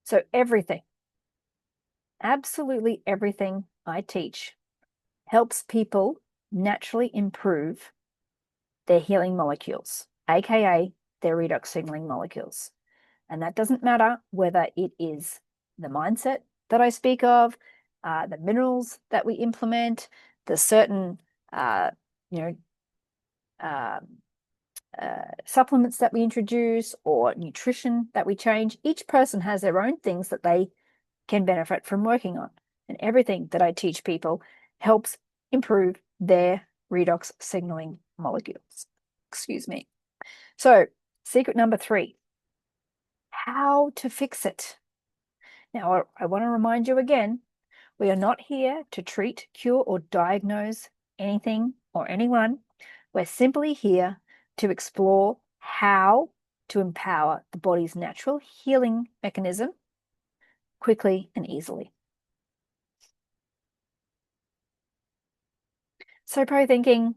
So everything, absolutely everything I teach helps people naturally improve their healing molecules, aka their redox signaling molecules. And that doesn't matter whether it is the mindset that I speak of, the minerals that we implement, the certain, supplements that we introduce, or nutrition that we change. Each person has their own things that they can benefit from working on. And everything that I teach people helps improve their redox signaling molecules. Excuse me. So, secret number 3, how to fix it. Now, I want to remind you again, we are not here to treat, cure, or diagnose anything or anyone. We're simply here to explore how to empower the body's natural healing mechanism quickly and easily. So you're probably thinking,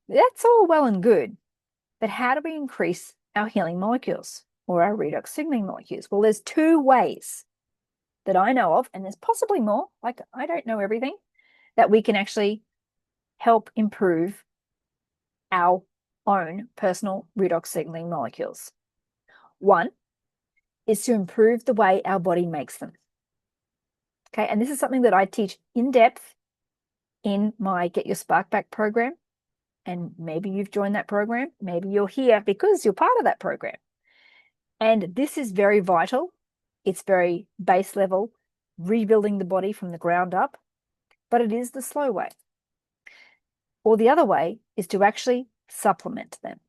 that's all well and good, but how do we increase our healing molecules or our redox signaling molecules? Well, there's 2 ways that I know of, and there's possibly more, like I don't know everything, that we can actually help improve our own personal redox signaling molecules. One is to improve the way our body makes them. Okay, and this is something that I teach in depth in my Get Your Spark Back program. And maybe you've joined that program. Maybe you're here because you're part of that program. And this is very vital. It's very base level, rebuilding the body from the ground up, but it is the slow way. Or the other way is to actually supplement them.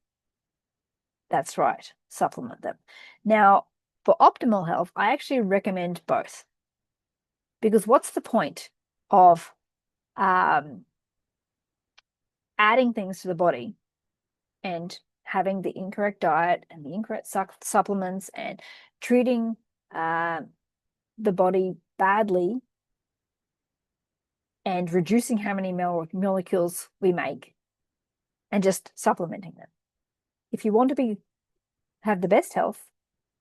That's right, supplement them. Now, for optimal health, I actually recommend both. Because what's the point of adding things to the body and having the incorrect diet and the incorrect supplements and treating the body badly and reducing how many molecules we make and just supplementing them? If you want to have the best health,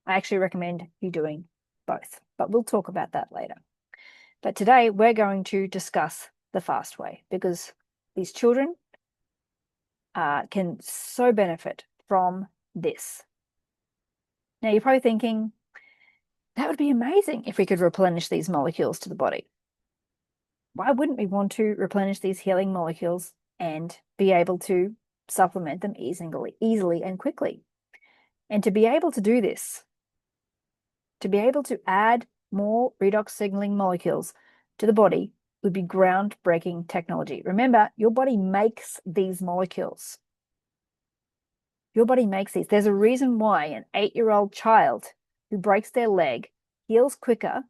I actually recommend you doing both, but we'll talk about that later. But today we're going to discuss the fast way because these children can so benefit from this. Now you're probably thinking, that would be amazing if we could replenish these molecules to the body. Why wouldn't we want to replenish these healing molecules and be able to supplement them easily and quickly? And to be able to do this, to be able to add more redox signaling molecules to the body would be groundbreaking technology. Remember, your body makes these molecules. Your body makes these. There's a reason why an 8-year-old child who breaks their leg heals quicker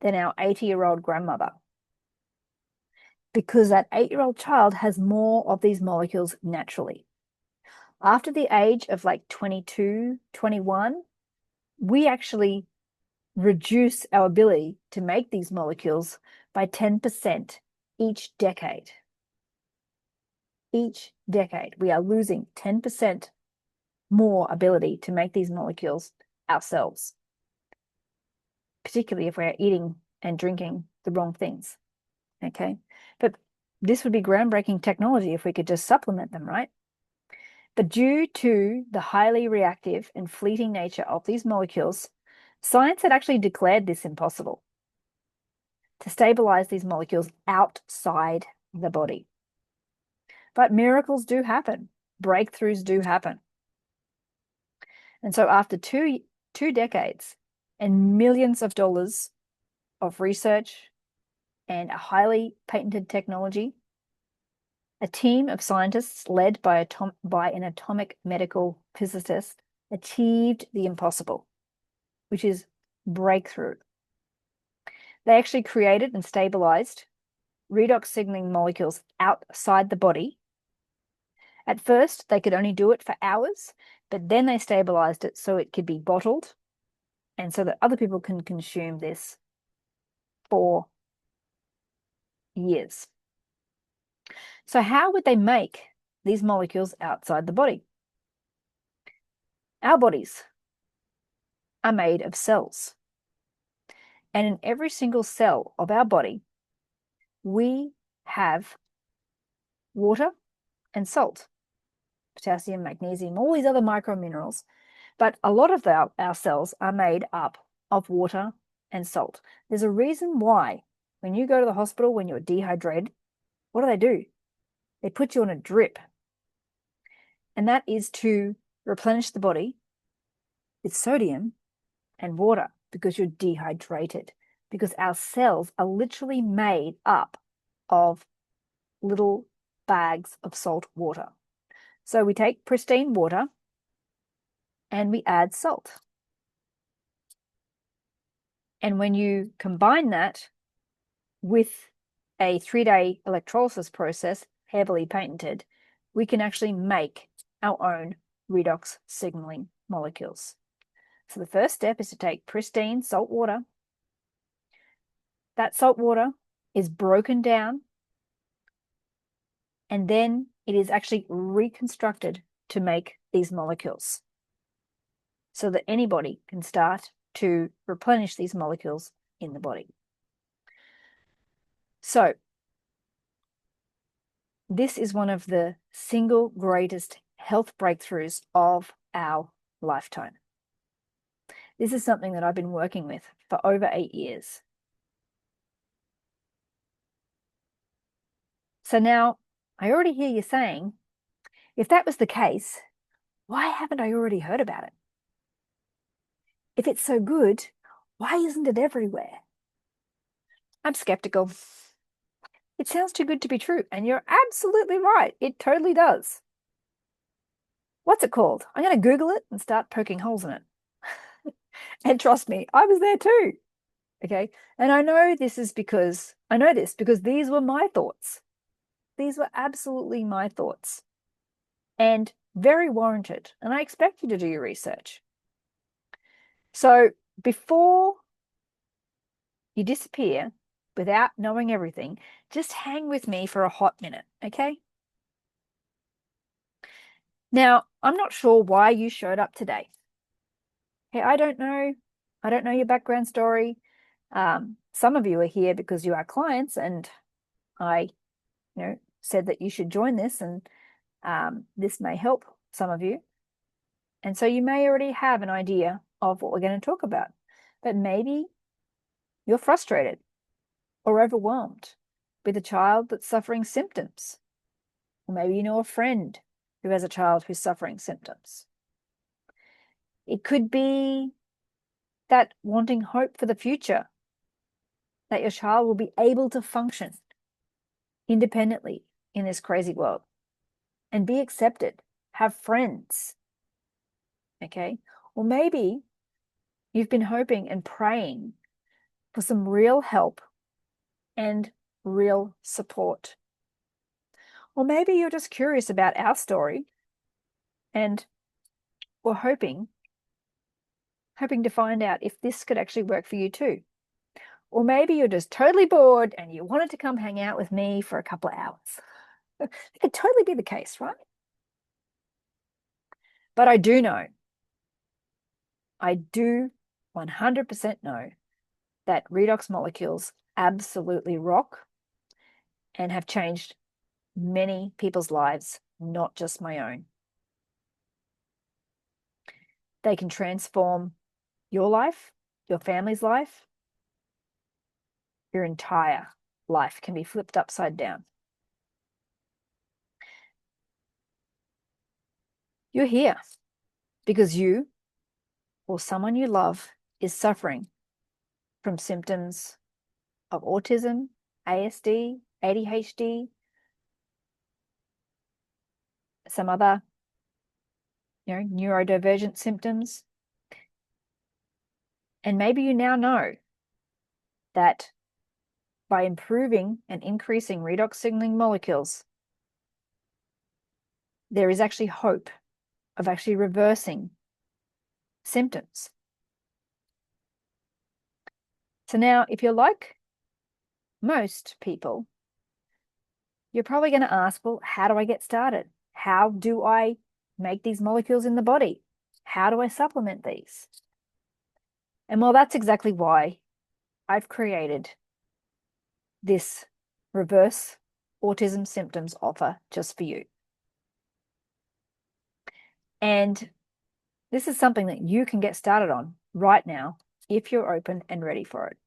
than our 80-year-old grandmother. Because that 8-year-old child has more of these molecules naturally. After the age of like 22, 21, we actually reduce our ability to make these molecules by 10% each decade. Each decade, we are losing 10% more ability to make these molecules ourselves, particularly if we're eating and drinking the wrong things. Okay, but this would be groundbreaking technology if we could just supplement them, right? But due to the highly reactive and fleeting nature of these molecules, science had actually declared this impossible, to stabilize these molecules outside the body. But miracles do happen. Breakthroughs do happen. And so after two decades and millions of dollars of research and a highly patented technology, a team of scientists led by an atomic medical physicist achieved the impossible, which is breakthrough. They actually created and stabilized redox signaling molecules outside the body. At first, they could only do it for hours, but then they stabilized it so it could be bottled and so that other people can consume this for years. So how would they make these molecules outside the body? Our bodies are made of cells. And in every single cell of our body, we have water and salt, potassium, magnesium, all these other microminerals. But a lot of our cells are made up of water and salt. There's a reason why when you go to the hospital when you're dehydrated, what do? They put you on a drip. And that is to replenish the body with sodium and water because you're dehydrated. Because our cells are literally made up of little bags of salt water. So we take pristine water and we add salt. And when you combine that with a 3-day electrolysis process, heavily patented, we can actually make our own redox signaling molecules. So the first step is to take pristine salt water. That salt water is broken down and then it is actually reconstructed to make these molecules so that anybody can start to replenish these molecules in the body. So this is one of the single greatest health breakthroughs of our lifetime. This is something that I've been working with for over 8 years. So now I already hear you saying, if that was the case, why haven't I already heard about it? If it's so good, why isn't it everywhere? I'm skeptical. It sounds too good to be true, and you're absolutely right. It totally does. What's it called? I'm going to Google it and start poking holes in it. And trust me, I was there too. Okay. And I know this because these were my thoughts. These were absolutely my thoughts and very warranted. And I expect you to do your research. So before you disappear without knowing everything, just hang with me for a hot minute. Okay. Now, I'm not sure why you showed up today. Okay, I don't know. I don't know your background story. Some of you are here because you are clients, and I, said that you should join this, and this may help some of you. And so you may already have an idea of what we're going to talk about, but maybe you're frustrated or overwhelmed with a child that's suffering symptoms. Or maybe you know a friend who has a child who's suffering symptoms. It could be that wanting hope for the future, that your child will be able to function independently in this crazy world and be accepted, have friends, okay? Or maybe you've been hoping and praying for some real help and real support. Or maybe you're just curious about our story and we're hoping to find out if this could actually work for you too. Or maybe you're just totally bored and you wanted to come hang out with me for a couple of hours. It could totally be the case, right? But I do 100% know that redox molecules absolutely rock and have changed many people's lives, not just my own. They can transform your life, your family's life. Your entire life can be flipped upside down. You're here because you or someone you love is suffering from symptoms of autism, ASD, ADHD, some other, neurodivergent symptoms. And maybe you now know that by improving and increasing redox signaling molecules, there is actually hope of actually reversing symptoms. So now, if you're like most people, you're probably going to ask, well, how do I get started? How do I make these molecules in the body? How do I supplement these? And well, that's exactly why I've created this reverse autism symptoms offer just for you. And this is something that you can get started on right now if you're open and ready for it.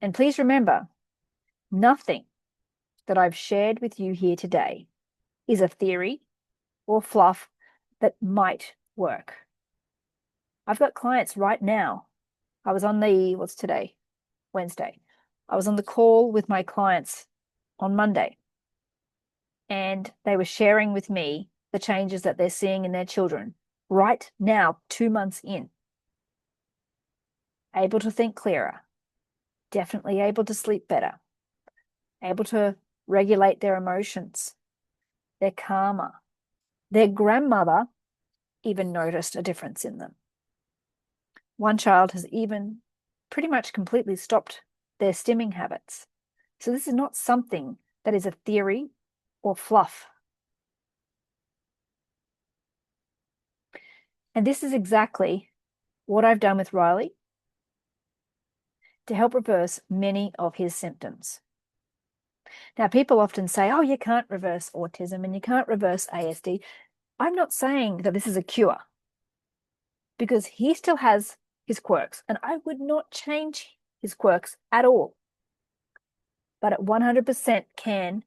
And please remember, nothing that I've shared with you here today is a theory or fluff that might work. I've got clients right now. I was on what's today? Wednesday. I was on the call with my clients on Monday, and they were sharing with me the changes that they're seeing in their children right now, 2 months in. Able to think clearer, definitely able to sleep better, able to regulate their emotions, they're calmer. Their grandmother even noticed a difference in them. One child has even pretty much completely stopped their stimming habits. So this is not something that is a theory or fluff. And this is exactly what I've done with Riley to help reverse many of his symptoms. Now, people often say, oh, you can't reverse autism and you can't reverse ASD. I'm not saying that this is a cure, because he still has his quirks, and I would not change his quirks at all. But it 100% can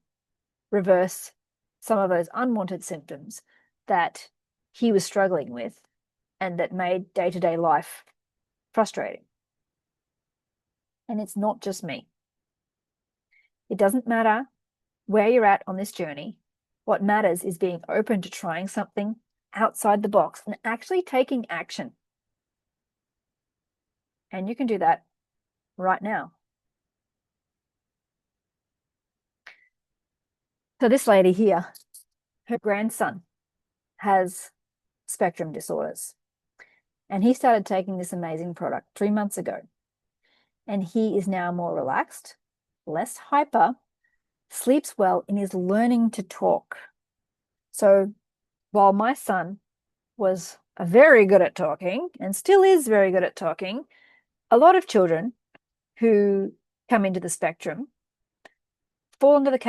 reverse some of those unwanted symptoms that he was struggling with and that made day-to-day life frustrating. And it's not just me. It doesn't matter where you're at on this journey. What matters is being open to trying something outside the box and actually taking action. And you can do that right now. So this lady here, her grandson has spectrum disorders. And he started taking this amazing product 3 months ago. And he is now more relaxed, less hyper, sleeps well, and is learning to talk. So while my son was very good at talking and still is very good at talking, a lot of children who come into the spectrum fall into the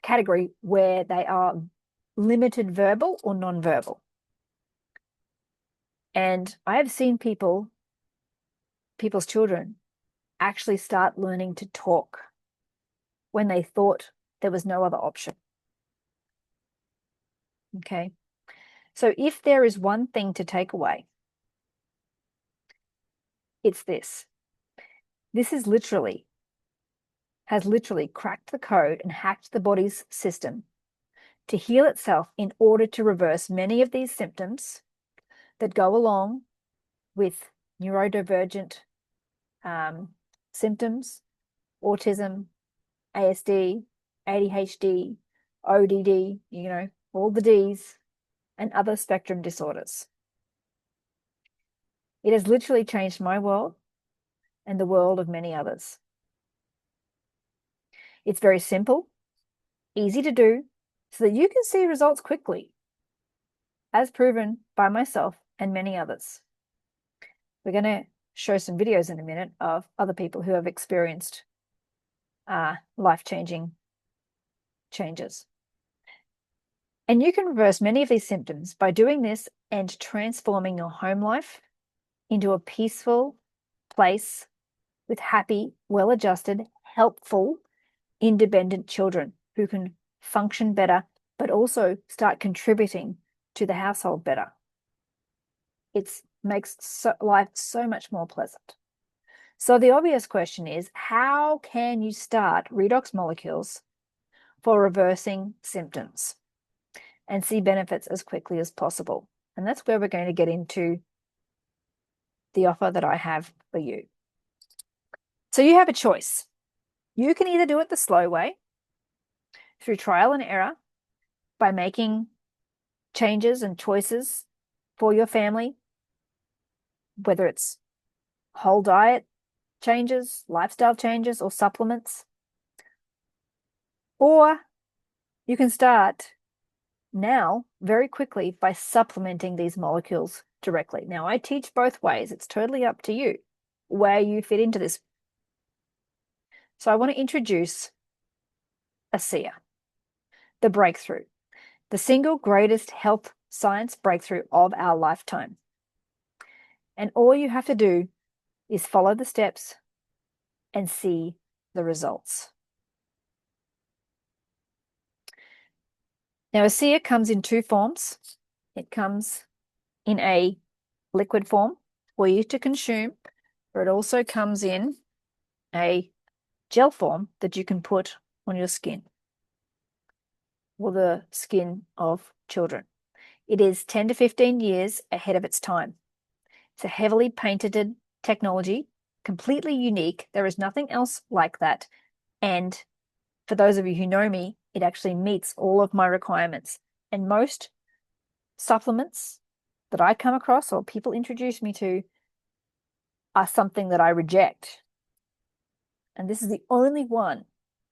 category where they are limited verbal or non-verbal. And I have seen people's children actually start learning to talk when they thought there was no other option. Okay. So if there is one thing to take away, it's this. This has literally cracked the code and hacked the body's system to heal itself in order to reverse many of these symptoms that go along with neurodivergent symptoms, autism, ASD, ADHD, ODD, all the Ds, and other spectrum disorders. It has literally changed my world and the world of many others. It's very simple, easy to do, so that you can see results quickly, as proven by myself and many others. We're going to show some videos in a minute of other people who have experienced life-changing changes. And you can reverse many of these symptoms by doing this and transforming your home life into a peaceful place with happy, well-adjusted, helpful, independent children who can function better, but also start contributing to the household better. It makes life so much more pleasant. So the obvious question is, how can you start redox molecules for reversing symptoms and see benefits as quickly as possible? And that's where we're going to get into the offer that I have for you. So you have a choice. You can either do it the slow way, through trial and error, by making changes and choices for your family, whether it's whole diet changes, lifestyle changes, or supplements. Or you can start now very quickly by supplementing these molecules directly. Now, I teach both ways. It's totally up to you where you fit into this. So I want to introduce ADHD, the breakthrough, the single greatest health science breakthrough of our lifetime. And all you have to do is follow the steps and see the results. Now, ADHD comes in two forms. It comes in a liquid form for you to consume, or it also comes in a gel form that you can put on your skin or the skin of children. It is 10 to 15 years ahead of its time. It's a heavily patented technology, completely unique. There is nothing else like that. And for those of you who know me, it actually meets all of my requirements. And most supplements that I come across or people introduce me to are something that I reject. And this is the only one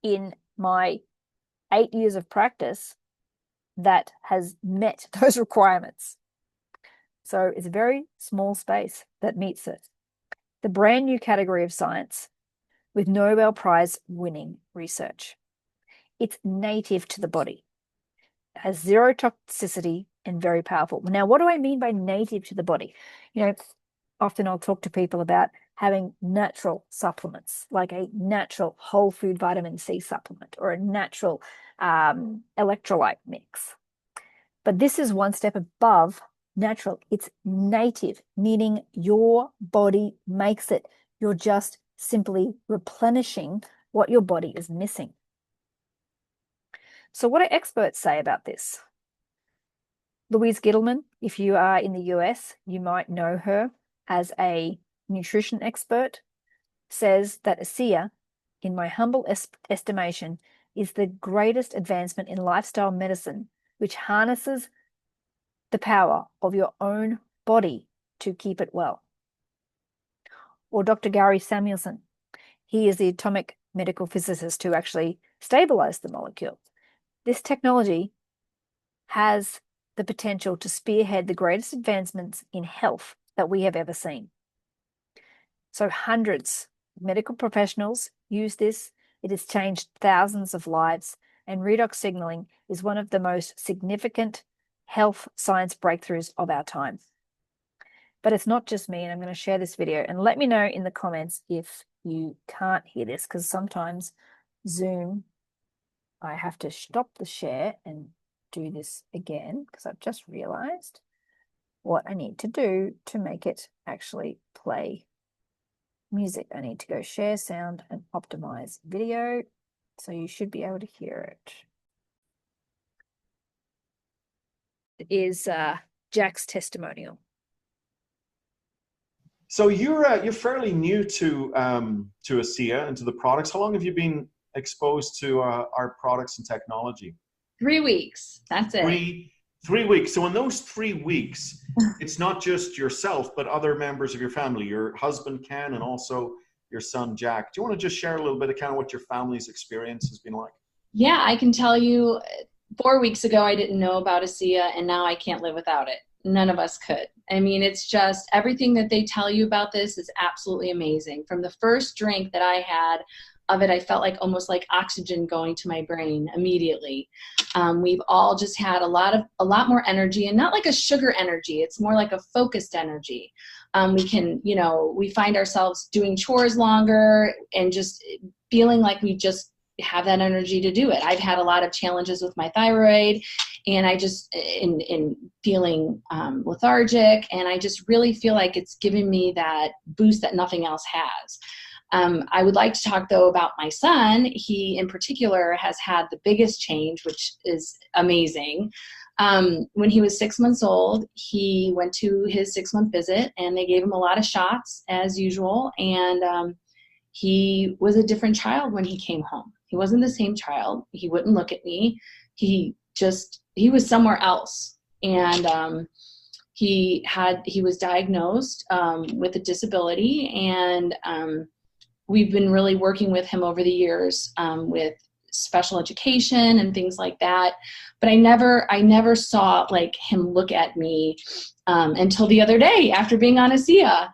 in my 8 years of practice that has met those requirements. So it's a very small space that meets it. The brand new category of science with Nobel Prize winning research. It's native to the body. It has zero toxicity and very powerful. Now, what do I mean by native to the body? You know, often I'll talk to people about having natural supplements, like a natural whole food vitamin C supplement or a natural electrolyte mix. But this is one step above natural. It's native, meaning your body makes it. You're just simply replenishing what your body is missing. So what do experts say about this? Louise Gittleman, if you are in the US, you might know her as a nutrition expert, says that ASEA, in my humble estimation, is the greatest advancement in lifestyle medicine, which harnesses the power of your own body to keep it well. Or Dr. Gary Samuelson, he is the atomic medical physicist who actually stabilized the molecule. This technology has the potential to spearhead the greatest advancements in health that we have ever seen. So hundreds of medical professionals use this. It has changed thousands of lives, and redox signaling is one of the most significant health science breakthroughs of our time. But it's not just me, and I'm going to share this video, and let me know in the comments if you can't hear this, because sometimes Zoom, I have to stop the share and do this again, because I've just realized what I need to do to make it actually play music. I need to go share sound and optimize video, so you should be able to hear it. It is Jack's testimonial. So you're fairly new to ASEA and to the products. How long have you been exposed to our products and technology? 3 weeks. That's it. Three weeks. So in those 3 weeks, it's not just yourself, but other members of your family, your husband, Ken, and also your son, Jack. Do you want to just share a little bit of kind of what your family's experience has been like? Yeah, I can tell you 4 weeks ago, I didn't know about ASEA, and now I can't live without it. None of us could. I mean, it's just everything that they tell you about this is absolutely amazing. From the first drink that I had of it, I felt like almost like oxygen going to my brain immediately. We've all just had a lot more energy, and not like a sugar energy. It's more like a focused energy. We can, you know, we find ourselves doing chores longer and just feeling like we just have that energy to do it. I've had a lot of challenges with my thyroid, and I just in feeling lethargic, and I just really feel like it's given me that boost that nothing else has. I would like to talk, though, about my son. He, in particular, has had the biggest change, which is amazing. When he was 6 months old, he went to his 6-month visit, and they gave him a lot of shots, as usual, and he was a different child when he came home. He wasn't the same child. He wouldn't look at me. He was somewhere else, and he was diagnosed with a disability, and we've been really working with him over the years with special education and things like that. But I never saw like him look at me until the other day after being on ASEA.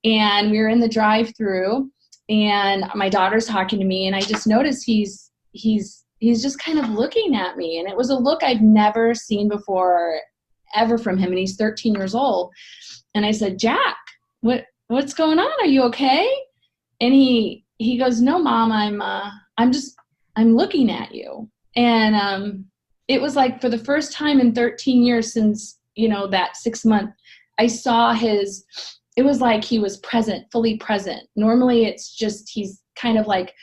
And we were in the drive-through, and my daughter's talking to me, and I just noticed he's just kind of looking at me. And it was a look I've never seen before, ever, from him. And he's 13 years old. And I said, Jack, what's going on? Are you okay? And he goes, no, Mom, I'm looking at you. And it was like for the first time in 13 years since, you know, that 6 month, I saw it was like he was present, fully present. Normally it's just, he's kind of like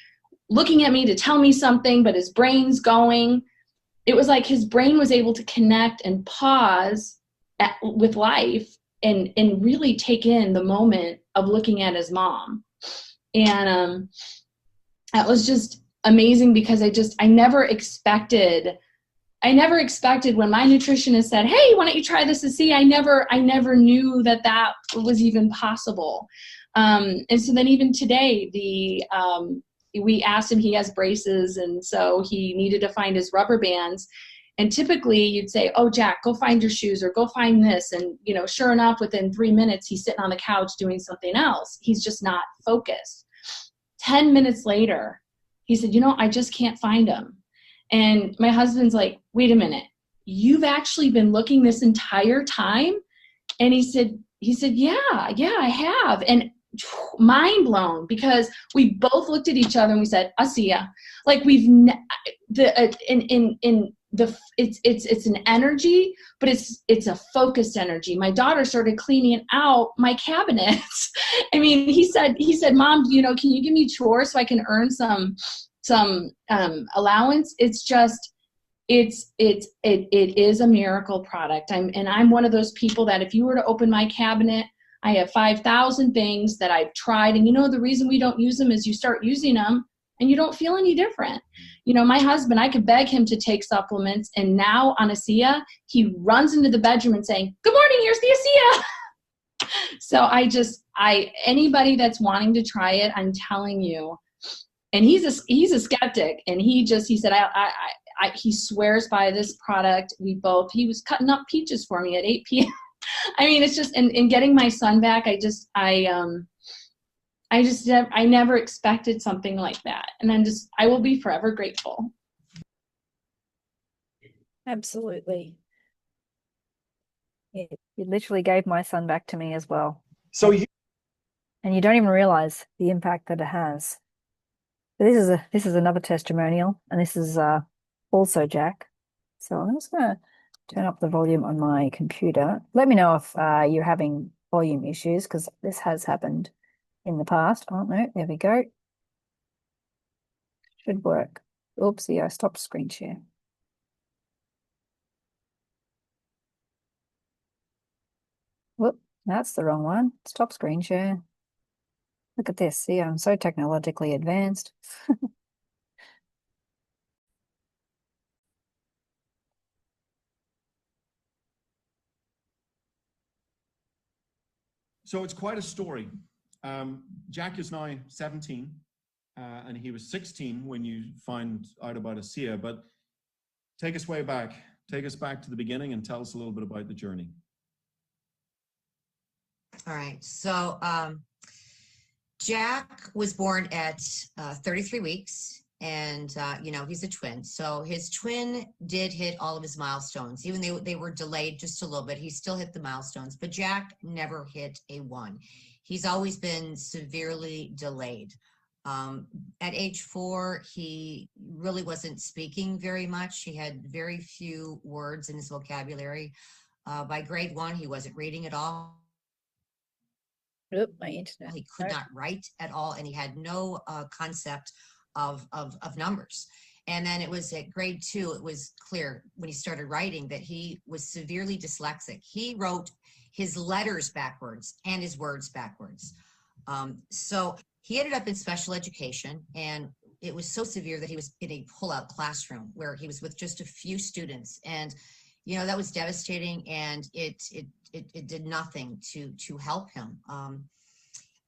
looking at me to tell me something, but his brain's going. It was like his brain was able to connect and pause with life and really take in the moment of looking at his mom. And that was just amazing, because I never expected when my nutritionist said, hey, why don't you try this ASEA? I never knew that was even possible. And so then even today, we asked him, he has braces, and so he needed to find his rubber bands. And typically you'd say, oh, Jack, go find your shoes or go find this. And, you know, sure enough, within 3 minutes, he's sitting on the couch doing something else. He's just not focused. 10 minutes later, he said, you know, I just can't find them. And my husband's like, wait a minute, you've actually been looking this entire time? And he said, yeah, I have. And mind blown, because we both looked at each other and we said, 𝗂𝗃𝗲. Like it's an energy, but it's a focused energy. My daughter started cleaning out my cabinets. I mean, he said, Mom, you know, can you give me chores so I can earn some allowance? It's just, it is a miracle product. I'm one of those people that if you were to open my cabinet, I have 5,000 things that I've tried. And you know, the reason we don't use them is you start using them and you don't feel any different. You know, my husband, I could beg him to take supplements, and now on 𝗂𝗃𝗲, he runs into the bedroom and saying, good morning, here's the 𝗂𝗃𝗲. So anybody that's wanting to try it, I'm telling you, and he's a skeptic, and he said, he swears by this product. He was cutting up peaches for me at 8 p.m. I mean, it's just, and getting my son back, I never expected something like that. And I will be forever grateful. Absolutely. It literally gave my son back to me as well. And you don't even realize the impact that it has. So this is another testimonial, and this is also Jack. So I'm just going to turn up the volume on my computer. Let me know if you're having volume issues, because this has happened in the past. Oh no, there we go. Should work. Oopsie, I stopped screen share. Whoop, that's the wrong one. Stop screen share. Look at this. See, I'm so technologically advanced. So it's quite a story. Jack is now 17, and he was 16 when you found out about 𝗂𝗃𝗲𝗃, but take us way back. Take us back to the beginning and tell us a little bit about the journey. All right. So Jack was born at 33 weeks, and you know, he's a twin. So his twin did hit all of his milestones. Even though they were delayed just a little bit, he still hit the milestones. But Jack never hit a 1. He's always been severely delayed. At age 4, he really wasn't speaking very much. He had very few words in his vocabulary. By grade 1, he wasn't reading at all. Oop, my internet. He could not write at all, and he had no concept of numbers. And then it was at grade 2, it was clear when he started writing that he was severely dyslexic. He wrote his letters backwards and his words backwards. So he ended up in special education, and it was so severe that he was in a pull-out classroom where he was with just a few students. And, you know, that was devastating, and it did nothing to help him.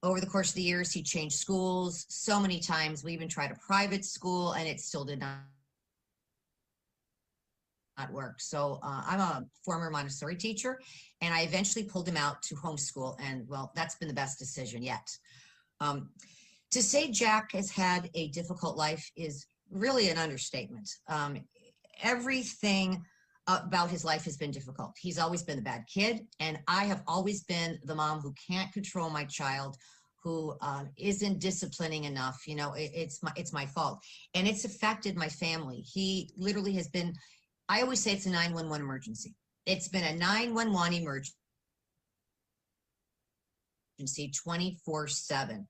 Over the course of the years, he changed schools so many times. We even tried a private school, and it still did not work. So I'm a former Montessori teacher, and I eventually pulled him out to homeschool, and well, that's been the best decision yet. To say Jack has had a difficult life is really an understatement. Everything about his life has been difficult. He's always been the bad kid, and I have always been the mom who can't control my child, who isn't disciplining enough. You know, it's my fault, and it's affected my family. He literally has been, I always say it's a 911 emergency. It's been a 911 emergency 24/7.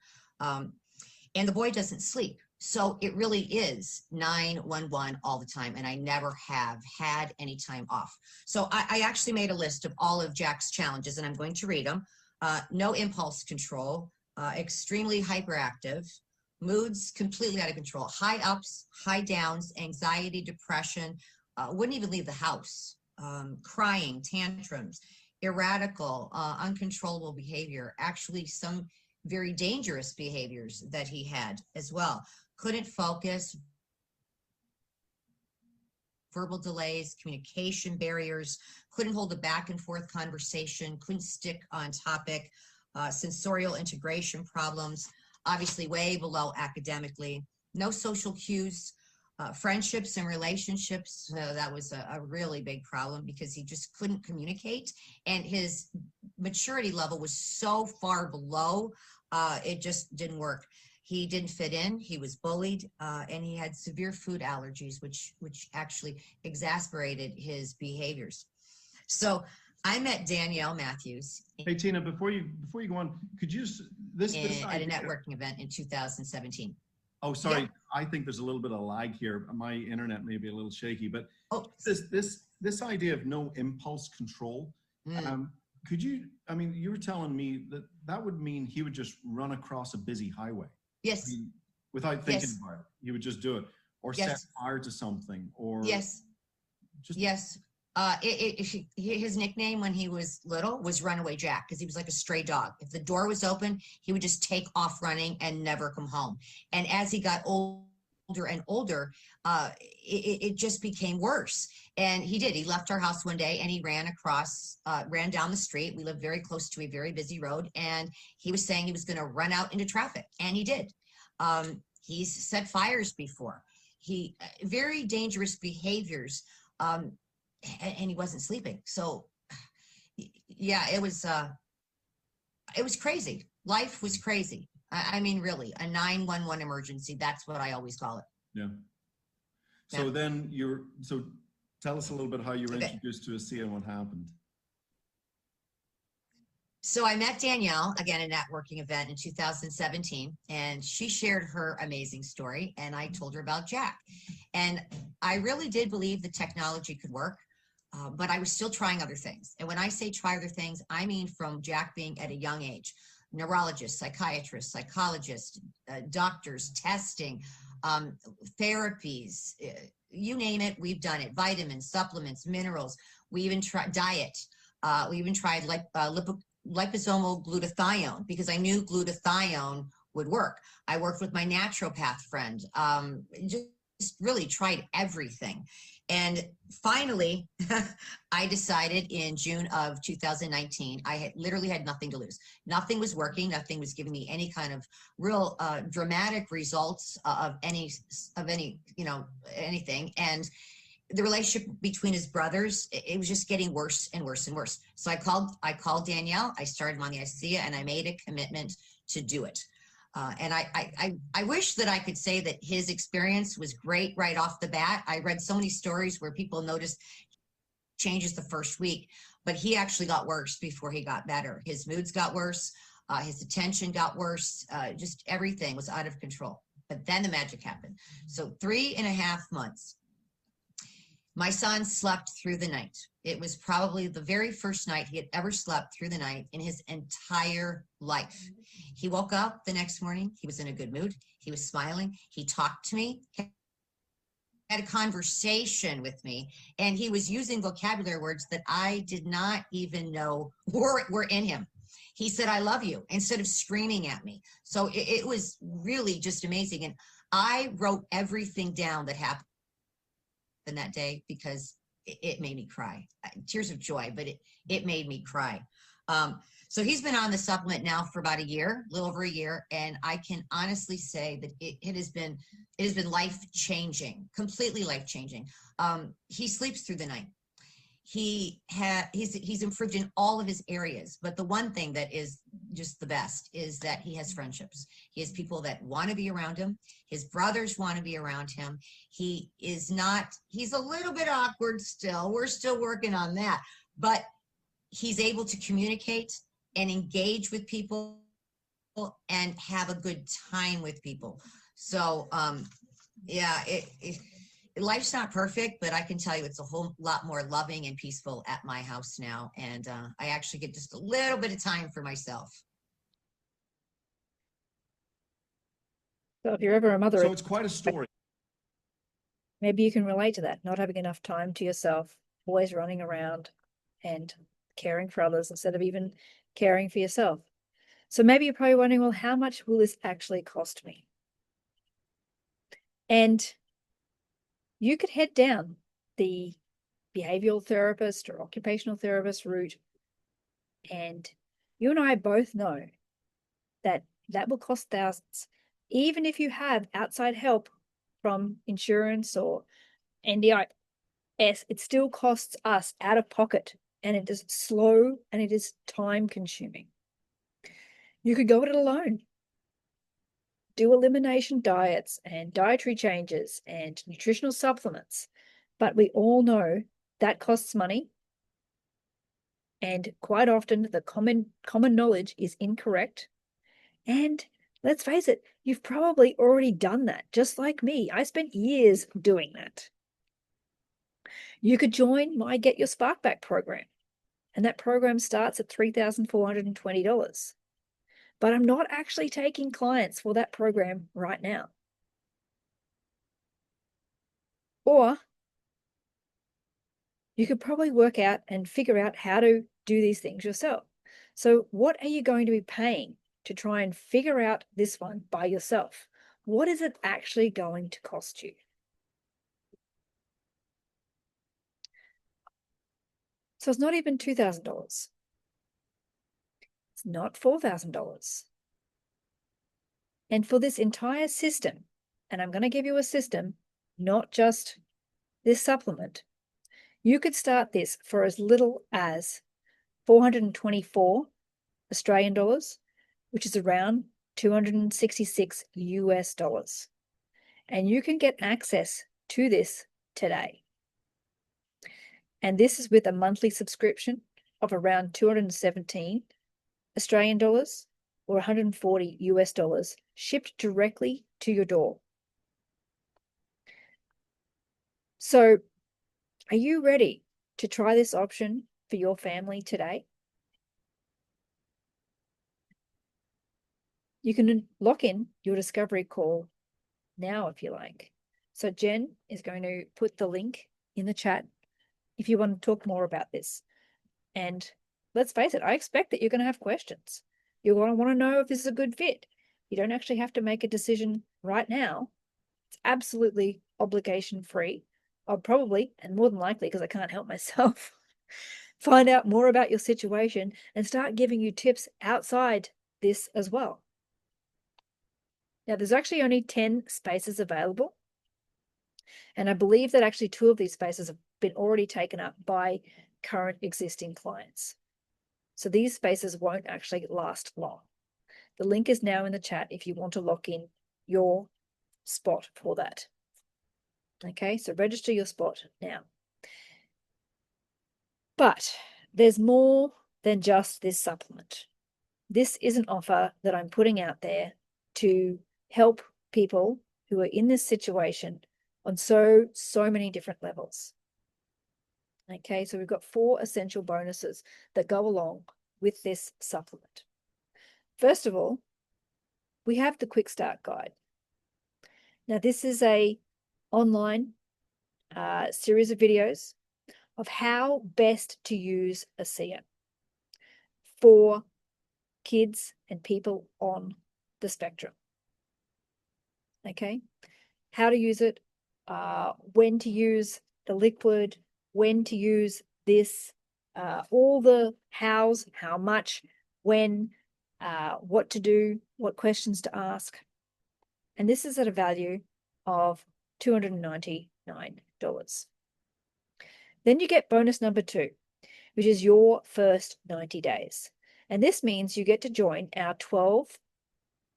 And the boy doesn't sleep. So it really is 911 all the time, and I never have had any time off. So I actually made a list of all of Jack's challenges, and I'm going to read them. No impulse control, extremely hyperactive, moods completely out of control, high ups, high downs, anxiety, depression, wouldn't even leave the house, crying, tantrums, erratical, uncontrollable behavior, actually some very dangerous behaviors that he had as well. Couldn't focus, verbal delays, communication barriers, couldn't hold a back and forth conversation, couldn't stick on topic, sensorial integration problems, obviously way below academically, no social cues, Friendships and relationships, that was a really big problem because he just couldn't communicate, and his maturity level was so far below, it just didn't work. He didn't fit in, he was bullied, and he had severe food allergies, which actually exasperated his behaviors. So I met Danielle Matthews. Hey Tina, before you go on, could you just at a networking event in 2017. Oh, sorry. Yeah. I think there's a little bit of lag here. My internet may be a little shaky, but this idea of no impulse control. Could you? I mean, you were telling me that would mean he would just run across a busy highway. Yes. I mean, without thinking about it, he would just do it, or set fire to something, or his nickname when he was little was Runaway Jack, because he was like a stray dog. If the door was open, he would just take off running and never come home. And as he got older and older, it just became worse. And he left our house one day and he ran down the street. We lived very close to a very busy road, and he was saying he was going to run out into traffic, and he did. He's set fires before. Very dangerous behaviors. And he wasn't sleeping. So yeah, it was crazy. Life was crazy. I mean, really, a 911 emergency. That's what I always call it. Yeah. So then tell us a little bit how you were introduced to ADHD and what happened. So I met Danielle again at a networking event in 2017, and she shared her amazing story, and I told her about Jack. And I really did believe the technology could work. But I was still trying other things. And when I say try other things, I mean from Jack being at a young age, neurologists, psychiatrists, psychologists, doctors, testing, therapies, you name it, we've done it. Vitamins, supplements, minerals. We even tried diet. We even tried liposomal glutathione, because I knew glutathione would work. I worked with my naturopath friend. Just really tried everything. And finally, I decided in June of 2019, I literally had nothing to lose. Nothing was working. Nothing was giving me any kind of real dramatic results of anything. And the relationship between his brothers, it was just getting worse and worse and worse. So I called Danielle. I started on the ICEA, and I made a commitment to do it. And I wish that I could say that his experience was great right off the bat. I read so many stories where people noticed changes the first week, but he actually got worse before he got better. His moods got worse. His attention got worse. Just everything was out of control. But then the magic happened. So 3.5 months, my son slept through the night. It was probably the very first night he had ever slept through the night in his entire life. He woke up the next morning. He was in a good mood. He was smiling. He talked to me, had a conversation with me, and he was using vocabulary words that I did not even know were in him. He said, "I love you," instead of screaming at me. So it was really just amazing. And I wrote everything down that happened that day because it made me cry. Tears of joy, but it made me cry. So he's been on the supplement now for about a little over a year, and I can honestly say that it has been life-changing, completely life-changing. He sleeps through the night. He's improved in all of his areas, but the one thing that is just the best is that he has friendships. He has people that want to be around him. His brothers want to be around him. He's a little bit awkward still. We're still working on that, but he's able to communicate and engage with people and have a good time with people. So life's not perfect, but I can tell you it's a whole lot more loving and peaceful at my house now. And I actually get just a little bit of time for myself. So if you're ever a mother, so it's quite a story. Maybe you can relate to that, not having enough time to yourself, always running around and caring for others instead of even caring for yourself. So maybe you're probably wondering, well, how much will this actually cost me? And you could head down the behavioral therapist or occupational therapist route. And you and I both know that will cost thousands. Even if you have outside help, from insurance or NDIS, it still costs us out of pocket, and it is slow and it is time consuming. You could go it alone. Do elimination diets and dietary changes and nutritional supplements. But we all know that costs money. And quite often the common knowledge is incorrect. And let's face it, you've probably already done that, just like me. I spent years doing that. You could join my Get Your Spark Back program. And that program starts at $3,420. But I'm not actually taking clients for that program right now. Or you could probably work out and figure out how to do these things yourself. So what are you going to be paying to try and figure out this one by yourself? What is it actually going to cost you? So it's not even $2,000. It's not $4,000. And for this entire system, and I'm going to give you a system, not just this supplement, you could start this for as little as 424 Australian dollars, which is around 266 US dollars. And you can get access to this today. And this is with a monthly subscription of around 217 Australian dollars or 140 US dollars, shipped directly to your door. So, are you ready to try this option for your family today? You can lock in your discovery call now if you like. So Jen is going to put the link in the chat if you want to talk more about this. And let's face it, I expect that you're going to have questions. You're going to want to know if this is a good fit. You don't actually have to make a decision right now. It's absolutely obligation free. I'll probably, and more than likely, because I can't help myself, find out more about your situation and start giving you tips outside this as well. Now, there's actually only 10 spaces available. And I believe that actually 2 of these spaces have been already taken up by current existing clients. So these spaces won't actually last long. The link is now in the chat if you want to lock in your spot for that. Okay, so register your spot now. But there's more than just this supplement. This is an offer that I'm putting out there to help people who are in this situation on so many different levels. Okay, so we've got 4 essential bonuses that go along with this supplement. First of all, we have the Quick Start Guide. Now, this is a online series of videos of how best to use ACEA for kids and people on the spectrum. Okay, how to use it, when to use the liquid, when to use this, all the hows, how much, when, what to do, what questions to ask. And this is at a value of $299. Then you get bonus number 2, which is your first 90 days. And this means you get to join our 12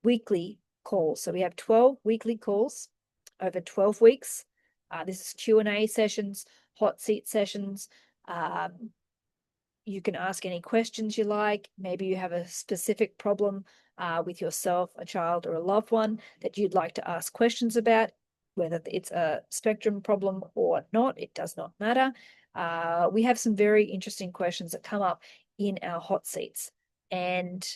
weekly calls. So we have 12 weekly calls over 12 weeks. This is Q&A sessions, hot seat sessions. You can ask any questions you like. Maybe you have a specific problem with yourself, a child, or a loved one that you'd like to ask questions about, whether it's a spectrum problem or not, it does not matter. We have some very interesting questions that come up in our hot seats. And,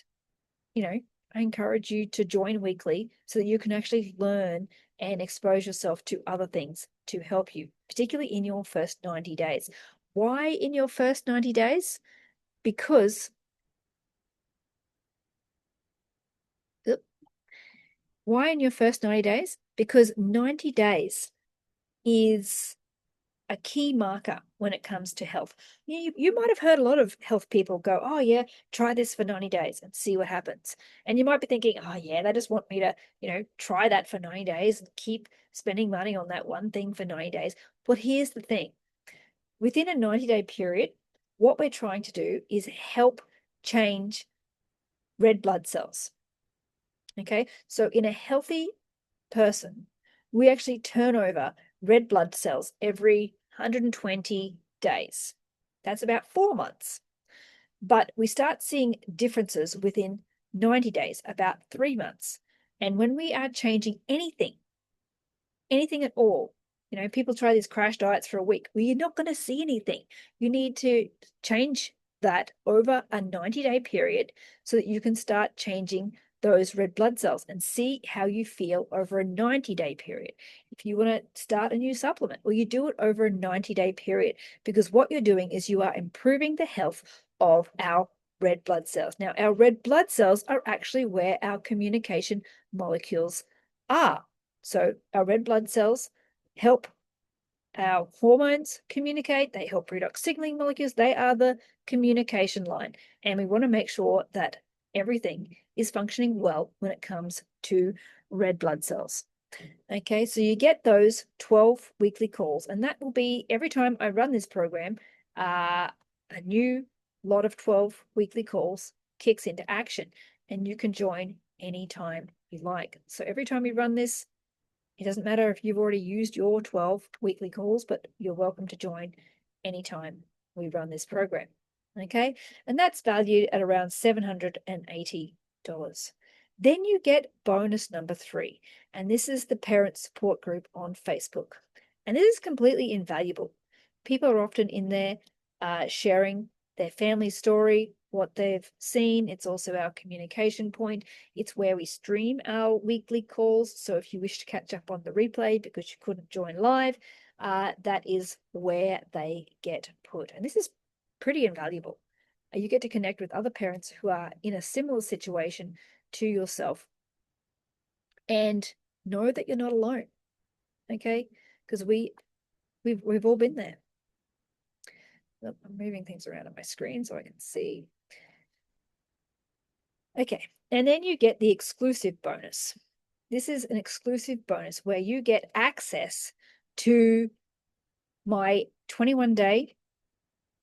you know, I encourage you to join weekly so that you can actually learn and expose yourself to other things to help you, particularly in your first 90 days. Why in your first 90 days? Because why in your first 90 days? Because 90 days is a key marker when it comes to health. You might have heard a lot of health people go, oh yeah, try this for 90 days and see what happens. And you might be thinking, oh yeah, they just want me to, try that for 90 days and keep spending money on that one thing for 90 days. But here's the thing. Within a 90-day period, what we're trying to do is help change red blood cells. Okay, so in a healthy person, we actually turn over red blood cells every 120 days. That's about 4 months. But we start seeing differences within 90 days, about 3 months. And when we are changing anything at all, people try these crash diets for a week. Well, you're not going to see anything. You need to change that over a 90-day period so that you can start changing those red blood cells and see how you feel over a 90-day period. If you want to start a new supplement, well, you do it over a 90-day period, because what you're doing is you are improving the health of our red blood cells. Now, our red blood cells are actually where our communication molecules are. So our red blood cells help our hormones communicate. They help redox signaling molecules. They are the communication line. And we want to make sure that everything is functioning well when it comes to red blood cells. Okay, so you get those 12 weekly calls, and that will be every time I run this program, a new lot of 12 weekly calls kicks into action, and you can join anytime you like. So every time you run this, it doesn't matter if you've already used your 12 weekly calls, but you're welcome to join anytime we run this program. Okay, and that's valued at around $780. Then you get bonus number 3, and this is the parent support group on Facebook. And this is completely invaluable. People are often in there sharing their family story, what they've seen. It's also our communication point. It's where we stream our weekly calls. So if you wish to catch up on the replay because you couldn't join live, that is where they get put. And this is pretty invaluable. You get to connect with other parents who are in a similar situation to yourself and know that you're not alone. Okay, because we've all been there. I'm moving things around on my screen so I can see. Okay, and then you get the exclusive bonus. This is an exclusive bonus where you get access to my 21-day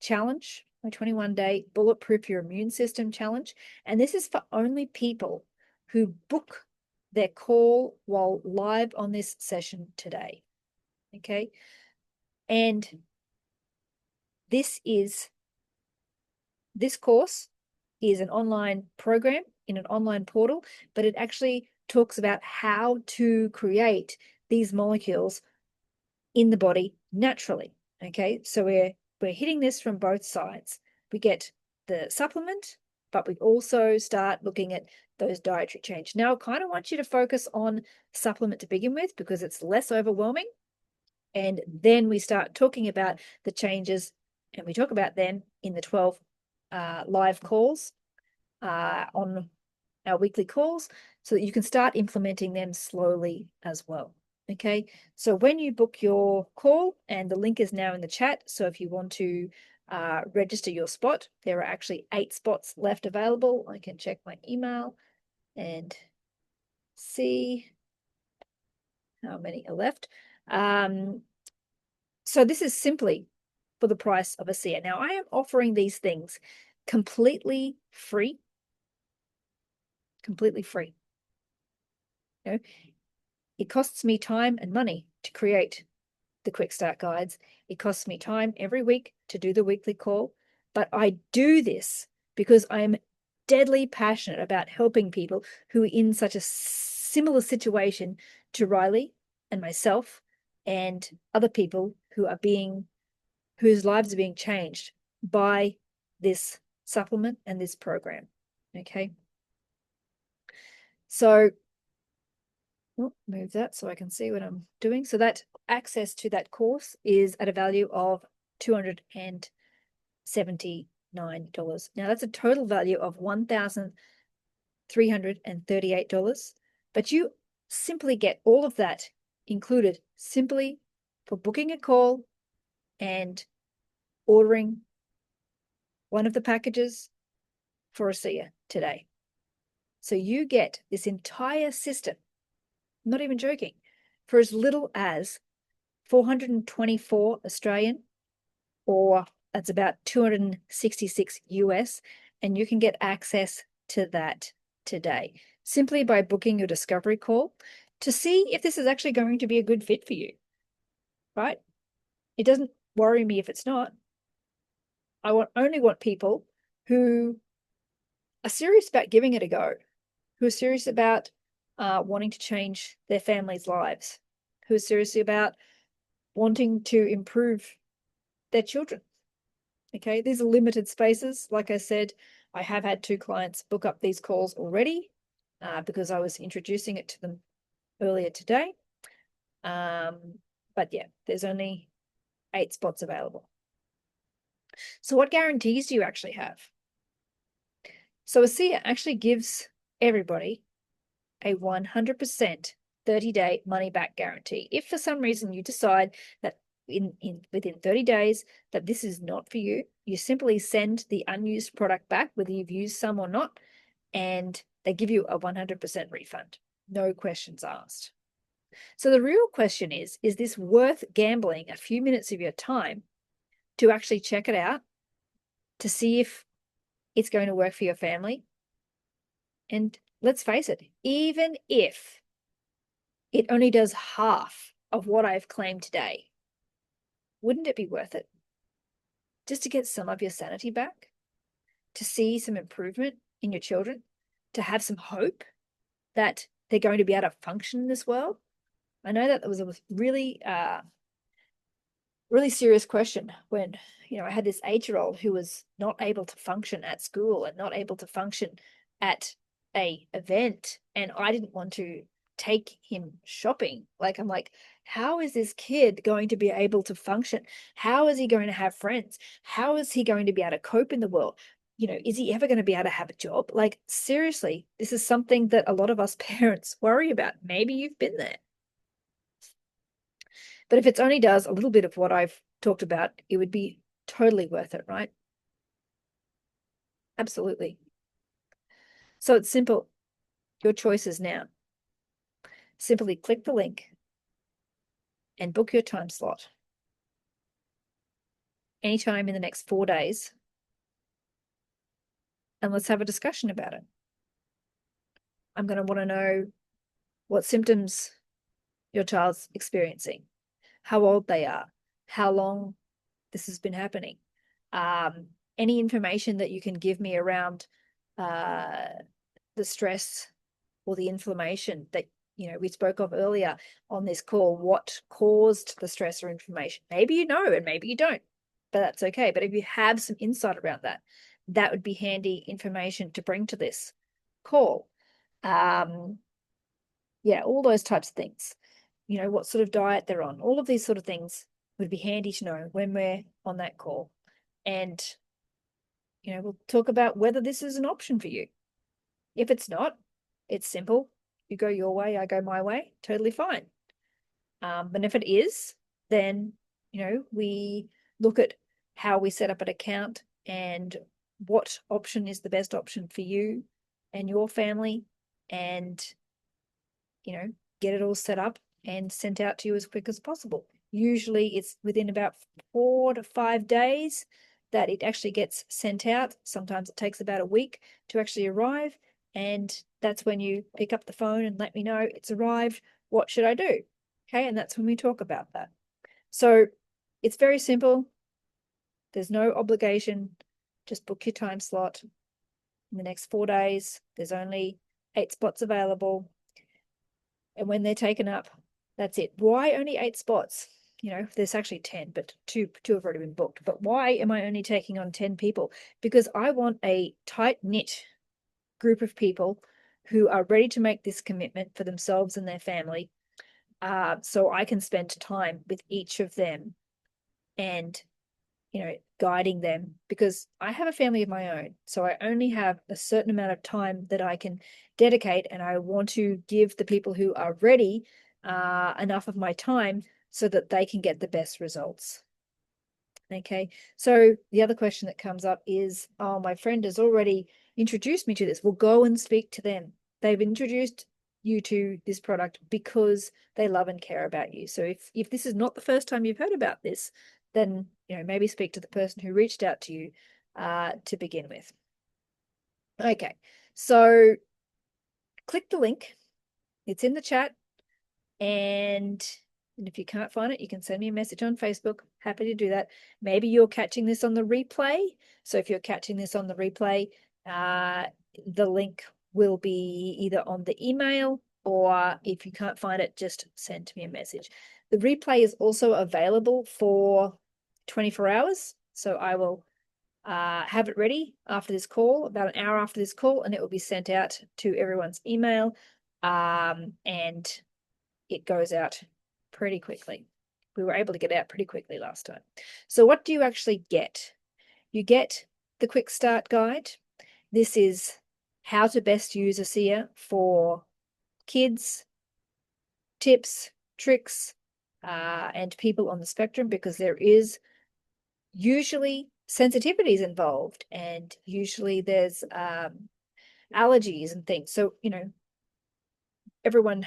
challenge, my 21-day Bulletproof Your Immune System challenge. And this is for only people who book their call while live on this session today. Okay, and this course is an online program in an online portal, but it actually talks about how to create these molecules in the body naturally. Okay, so we're hitting this from both sides. We get the supplement, but we also start looking at those dietary changes. Now, I kind of want you to focus on supplement to begin with because it's less overwhelming. And then we start talking about the changes, and we talk about them in the 12 live calls on our weekly calls, so that you can start implementing them slowly as well. Okay, so when you book your call, and the link is now in the chat, so if you want to register your spot, there are actually 8 spots left available. I can check my email and see how many are left. So this is simply for the price of a seer. Now, I am offering these things completely free. Completely free. It costs me time and money to create the quick start guides. It costs me time every week to do the weekly call, but I do this because I'm deadly passionate about helping people who are in such a similar situation to Riley and myself and other people whose lives are being changed by this supplement and this program. Okay. So move that so I can see what I'm doing. So that access to that course is at a value of $279. Now that's a total value of $1,338, but you simply get all of that included simply for booking a call and ordering one of the packages for ASEA today. So you get this entire system, I'm not even joking, for as little as 424 Australian, or that's about 266 US, and you can get access to that today simply by booking your discovery call to see if this is actually going to be a good fit for you, right? It doesn't worry me if it's not. I only want people who are serious about giving it a go, who are serious about wanting to change their families' lives, who are serious about wanting to improve their children. Okay, these are limited spaces. Like I said, I have had 2 clients book up these calls already because I was introducing it to them earlier today. But yeah, there's only 8 spots available. So what guarantees do you actually have? So ASEA actually gives everybody a 100% 30-day money-back guarantee. If for some reason you decide that within 30 days that this is not for you, you simply send the unused product back, whether you've used some or not, and they give you a 100% refund. No questions asked. So the real question is this worth gambling a few minutes of your time to actually check it out, to see if it's going to work for your family? And let's face it, even if it only does half of what I've claimed today, wouldn't it be worth it? Just to get some of your sanity back, to see some improvement in your children, to have some hope that they're going to be able to function in this world? I know that was a really, really serious question when, I had this 8-year-old who was not able to function at school and not able to function at an event, and I didn't want to take him shopping. Like, I'm like, how is this kid going to be able to function? How is he going to have friends? How is he going to be able to cope in the world? Is he ever going to be able to have a job? Like, seriously, this is something that a lot of us parents worry about. Maybe you've been there. But if it only does a little bit of what I've talked about, it would be totally worth it, right? Absolutely. So it's simple. Your choices now. Simply click the link and book your time slot anytime in the next 4 days. And let's have a discussion about it. I'm going to want to know what symptoms your child's experiencing, how old they are, how long this has been happening, any information that you can give me around the stress or the inflammation that we spoke of earlier on this call. What caused the stress or inflammation? Maybe you know and maybe you don't, but that's okay. But if you have some insight around that, that would be handy information to bring to this call. Yeah, all those types of things. What sort of diet they're on. All of these sort of things would be handy to know when we're on that call. And, we'll talk about whether this is an option for you. If it's not, it's simple. You go your way, I go my way, totally fine. But if it is, then, we look at how we set up an account and what option is the best option for you and your family, and, get it all set up and sent out to you as quick as possible. Usually it's within about 4 to 5 days that it actually gets sent out. Sometimes it takes about a week to actually arrive. And that's when you pick up the phone and let me know it's arrived. What should I do? Okay. And that's when we talk about that. So it's very simple. There's no obligation. Just book your time slot in the next 4 days. There's only 8 spots available. And when they're taken up, that's it. Why only 8 spots? There's actually 10, but two have already been booked. But why am I only taking on 10 people? Because I want a tight-knit group of people who are ready to make this commitment for themselves and their family, so I can spend time with each of them and, guiding them, because I have a family of my own. So I only have a certain amount of time that I can dedicate, and I want to give the people who are ready enough of my time so that they can get the best results. Okay, so the other question that comes up is, oh, my friend has already introduced me to this. Well, go and speak to them. They've introduced you to this product because they love and care about you. So if this is not the first time you've heard about this, then maybe speak to the person who reached out to you to begin with. Okay, so click the link. It's in the chat, and if you can't find it, you can send me a message on Facebook. Happy to do that. Maybe you're catching this on the replay. So if you're catching this on the replay, the link will be either on the email, or if you can't find it, just send me a message. The replay is also available for 24 hours. So I will have it ready after this call, about an hour after this call, and it will be sent out to everyone's email. And it goes out pretty quickly. We were able to get out pretty quickly last time. So what do you actually get? You get the quick start guide. This is how to best use ACEA for kids, tips, tricks, and people on the spectrum, because there is usually sensitivities involved, and usually there's allergies and things. So, everyone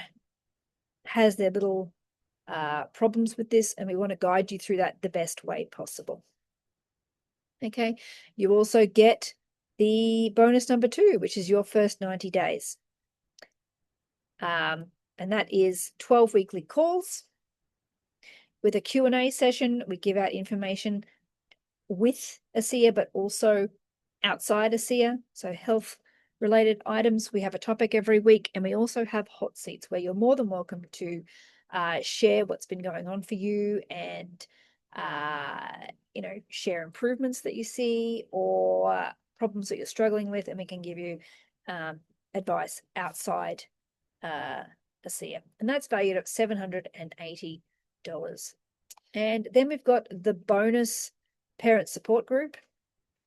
has their little problems with this, and we want to guide you through that the best way possible. Okay, you also get the bonus number 2, which is your first 90 days. And that is 12 weekly calls with a Q&A session. We give out information with ACEA, but also outside ACEA, so health related items. We have a topic every week, and we also have hot seats where you're more than welcome to share what's been going on for you, and share improvements that you see or problems that you're struggling with, and we can give you advice outside ACEA, and that's valued at $780. And then we've got the bonus parent support group.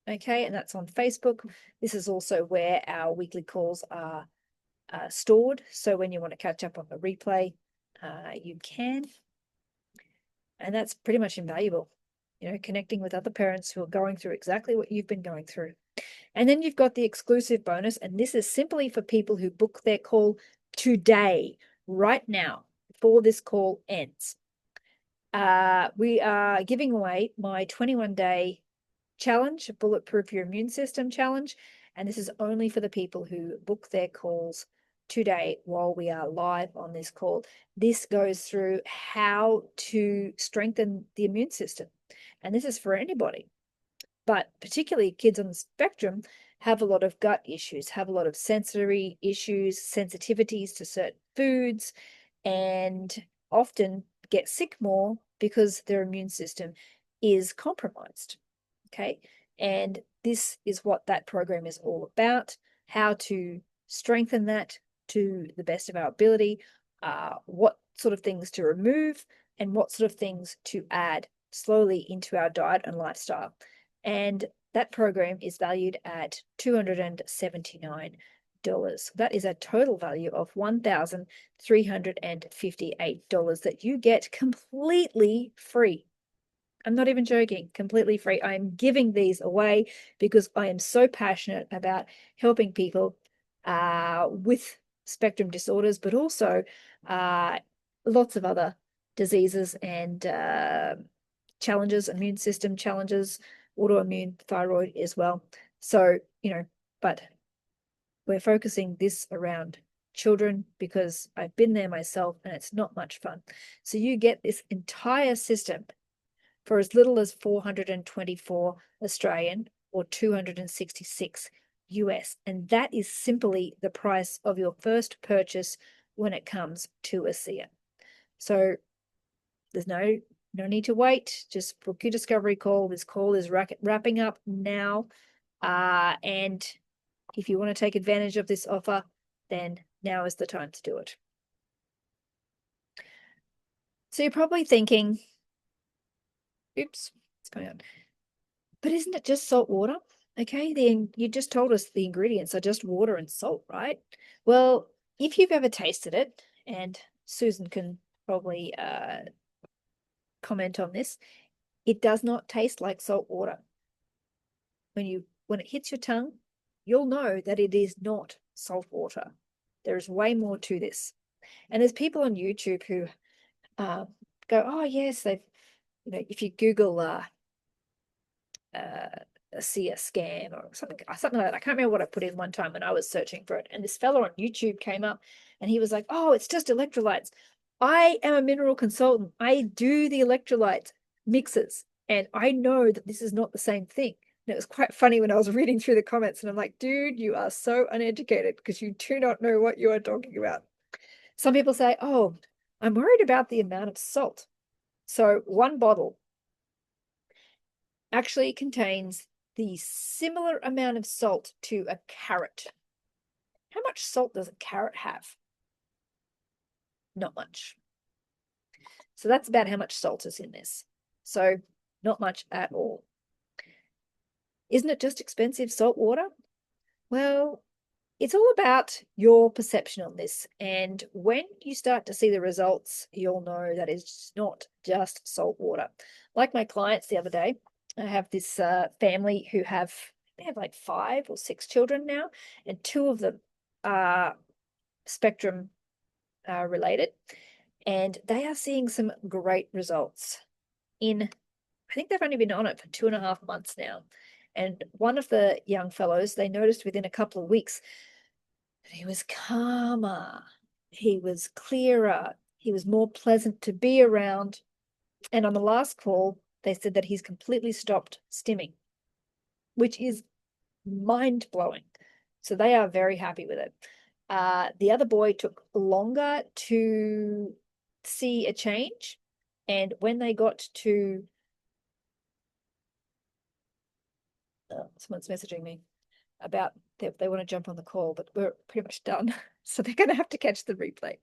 Okay, and that's on Facebook. This is also where our weekly calls are stored. So when you want to catch up on the replay, you can. And that's pretty much invaluable, connecting with other parents who are going through exactly what you've been going through. And then you've got the exclusive bonus, and this is simply for people who book their call today, right now, before this call ends. We are giving away my 21-day challenge, Bulletproof Your Immune System challenge, and this is only for the people who book their calls today while we are live on this call. This goes through how to strengthen the immune system, and this is for anybody, but particularly kids on the spectrum have a lot of gut issues, have a lot of sensory issues, sensitivities to certain foods, and often get sick more because their immune system is compromised. Okay, and this is what that program is all about, how to strengthen that to the best of our ability, what sort of things to remove and what sort of things to add slowly into our diet and lifestyle. And that program is valued at $279. That is a total value of $1,358 that you get completely free. I'm not even joking, completely free. I'm giving these away because I am so passionate about helping people with spectrum disorders, but also lots of other diseases and challenges, immune system challenges, autoimmune, thyroid as well. So, but we're focusing this around children because I've been there myself and it's not much fun. So you get this entire system for as little as 424 Australian or 266 US. And that is simply the price of your first purchase when it comes to ACEA. So there's no need to wait. Just book your discovery call. This call is wrapping up now. And if you want to take advantage of this offer, then now is the time to do it. So you're probably thinking, oops, what's going on? But isn't it just salt water? Okay, then you just told us the ingredients are just water and salt, right? Well, if you've ever tasted it, and Susan can probably comment on this, It does not taste like salt water. When it hits your tongue, you'll know that it is not salt water. There is way more to this. And there's people on YouTube who go, oh yes, they've, if you Google a SIA scan or something like that. I can't remember what I put in one time when I was searching for it. And this fellow on YouTube came up and he was like, oh, it's just electrolytes. I am a mineral consultant. I do the electrolyte mixes. And I know that this is not the same thing. And it was quite funny when I was reading through the comments and I'm like, dude, you are so uneducated because you do not know what you are talking about. Some people say, oh, I'm worried about the amount of salt. So one bottle actually contains the similar amount of salt to a carrot. How much salt does a carrot have? Not much. So that's about how much salt is in this. So not much at all. Isn't it just expensive salt water? Well, it's all about your perception on this. And when you start to see the results, you'll know that it's not just salt water. Like my clients the other day, I have this family who they have like 5 or 6 children now, and 2 of them are spectrum related, and they are seeing some great results I think they've only been on it for 2.5 months now. And one of the young fellows, they noticed within a couple of weeks that he was calmer, he was clearer, he was more pleasant to be around. And on the last call, they said that he's completely stopped stimming, which is mind-blowing. So they are very happy with it. The other boy took longer to see a change. And when they got to, someone's messaging me about they want to jump on the call, but we're pretty much done. So they're going to have to catch the replay.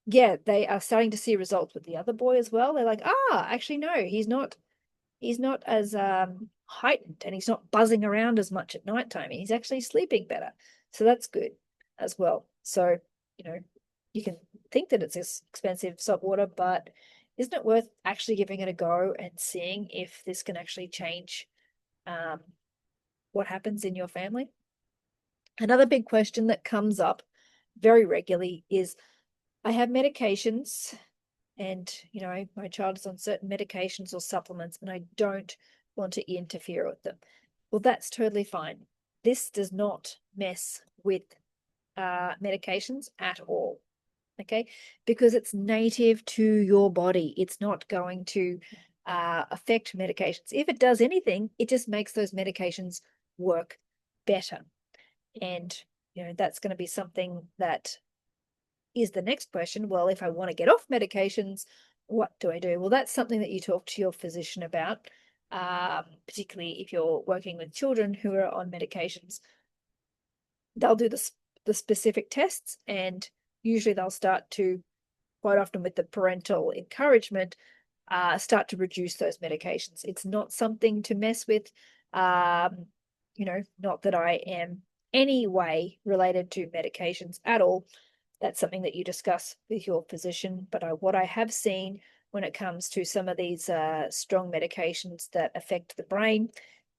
Yeah, they are starting to see results with the other boy as well. They're like, actually, no, he's not as heightened, and he's not buzzing around as much at nighttime. He's actually sleeping better. So that's good as well. So, you can think that it's expensive salt water, but isn't it worth actually giving it a go and seeing if this can actually change what happens in your family? Another big question that comes up very regularly is, I have medications and, my child is on certain medications or supplements and I don't want to interfere with them. Well, that's totally fine. This does not mess with medications at all, okay? Because it's native to your body. It's not going to affect medications. If it does anything, it just makes those medications work better. And, that's going to be something that is the next question. Well, if I want to get off medications, what do I do? Well, that's something that you talk to your physician about, particularly if you're working with children who are on medications. They'll do the specific tests, and usually they'll start to, quite often with the parental encouragement, start to reduce those medications. It's not something to mess with. Not that I am any way related to medications at all. That's something that you discuss with your physician. But what I have seen when it comes to some of these strong medications that affect the brain,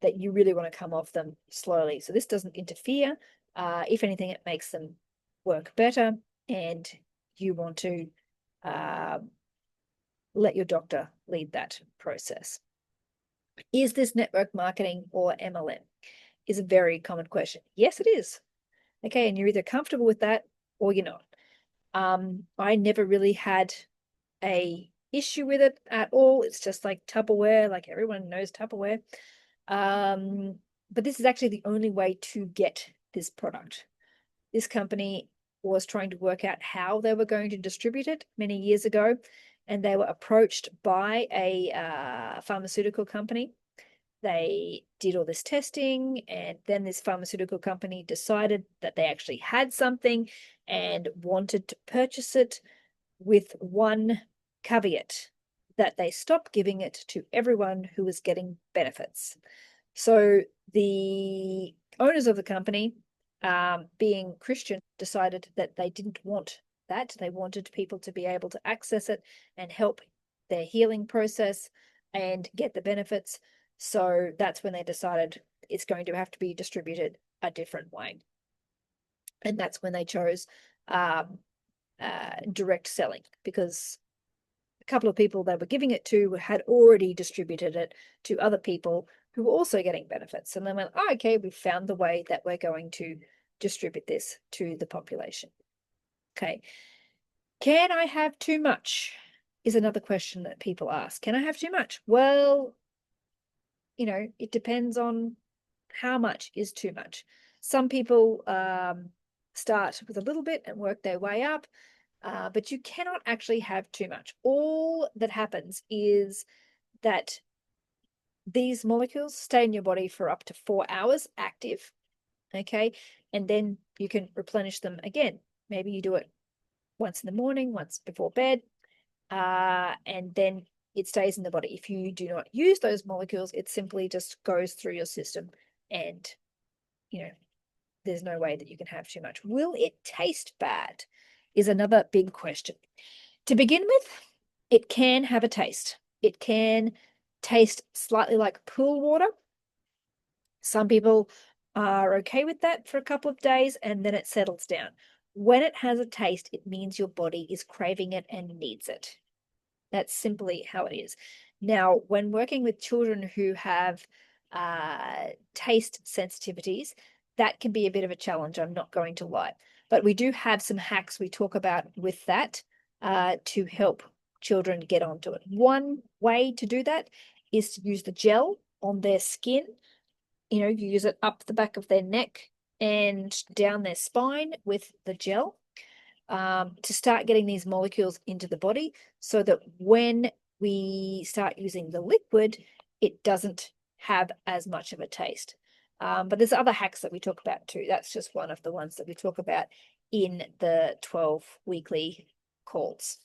that you really want to come off them slowly. So this doesn't interfere. If anything, it makes them work better, and you want to let your doctor lead that process. Is this network marketing or MLM? Is a very common question. Yes, it is. Okay, and you're either comfortable with that or you're not. I never really had a issue with it at all. It's just like Tupperware, like everyone knows Tupperware. But this is actually the only way to get this product. This company was trying to work out how they were going to distribute it many years ago, and they were approached by a pharmaceutical company. They did all this testing, and then this pharmaceutical company decided that they actually had something and wanted to purchase it, with one caveat, that they stopped giving it to everyone who was getting benefits. So the owners of the company, being Christian, decided that they didn't want that. They wanted people to be able to access it and help their healing process and get the benefits. So that's when they decided it's going to have to be distributed a different way. And that's when they chose direct selling, because a couple of people they were giving it to had already distributed it to other people who were also getting benefits. And they went, oh, okay, we found the way that we're going to distribute this to the population. Okay. Can I have too much? Is another question that people ask. Can I have too much? Well, you know, it depends on how much is too much. Some people start with a little bit and work their way up, but you cannot actually have too much. All that happens is that these molecules stay in your body for up to 4 hours active, okay? And then you can replenish them again. Maybe you do it once in the morning, once before bed, and then it stays in the body. If you do not use those molecules, it simply just goes through your system, and, you know, there's no way that you can have too much. Will it taste bad is another big question. To begin with, it can have a taste. It can taste slightly like pool water. Some people are okay with that for a couple of days, and then it settles down. When it has a taste, it means your body is craving it and needs it. That's simply how it is. Now, when working with children who have taste sensitivities, that can be a bit of a challenge, I'm not going to lie. But we do have some hacks we talk about with that to help children get onto it. One way to do that is to use the gel on their skin. You know, you use it up the back of their neck and down their spine with the gel to start getting these molecules into the body, so that when we start using the liquid, it doesn't have as much of a taste. But there's other hacks that we talk about too. That's just one of the ones that we talk about in the 12 weekly calls.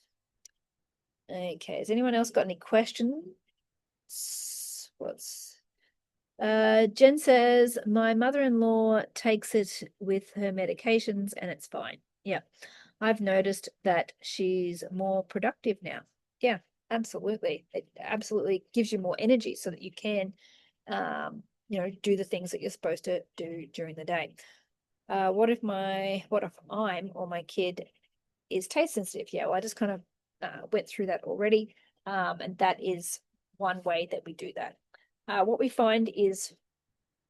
Okay, has anyone else got any questions? Jen says, my mother-in-law takes it with her medications and it's fine. Yeah, I've noticed that she's more productive now. Yeah, absolutely. It absolutely gives you more energy so that you can, you know, do the things that you're supposed to do during the day. What if I'm or my kid is taste sensitive? Yeah, well, I just kind of went through that already. And that is one way that we do that. What we find is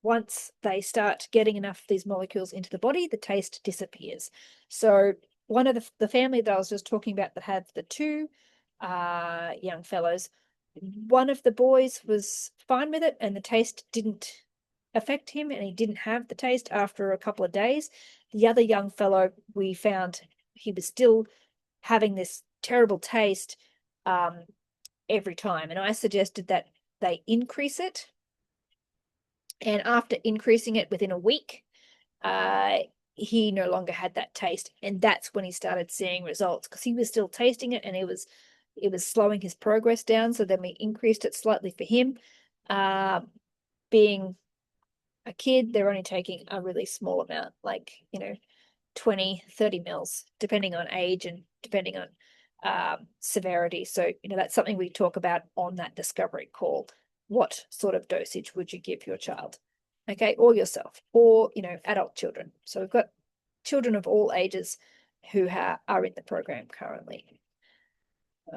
once they start getting enough of these molecules into the body, the taste disappears. So one of the family that I was just talking about that had the two young fellows, one of the boys was fine with it and the taste didn't affect him and he didn't have the taste after a couple of days. The other young fellow, we found he was still having this terrible taste every time. And I suggested that they increase it. And after increasing it within a week, he no longer had that taste. And that's when he started seeing results, because he was still tasting it and it was slowing his progress down. So then we increased it slightly for him. Being a kid, they're only taking a really small amount, like, you know, 20, 30 mils, depending on age and depending on severity. So, you know, that's something we talk about on that discovery call. What sort of dosage would you give your child? Okay, or yourself, or, you know, adult children. So we've got children of all ages who are in the program currently.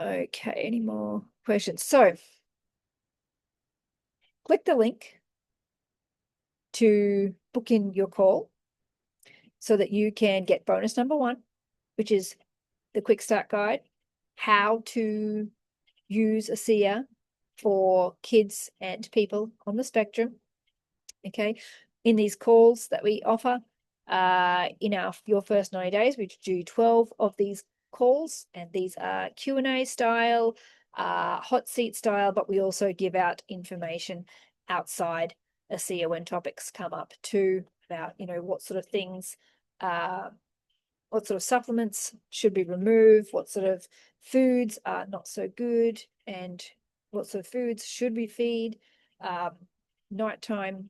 Okay, any more questions? So click the link to book in your call so that you can get bonus number 1, which is the quick start guide, how to use ADHD for kids and people on the spectrum. Okay, in these calls that we offer, in your first 90 days, we do 12 of these calls, and these are Q&A style, hot seat style, but we also give out information outside ADHD when topics come up too, about, you know, what sort of things, what sort of supplements should be removed, what sort of foods are not so good, and what sort of foods should we feed, nighttime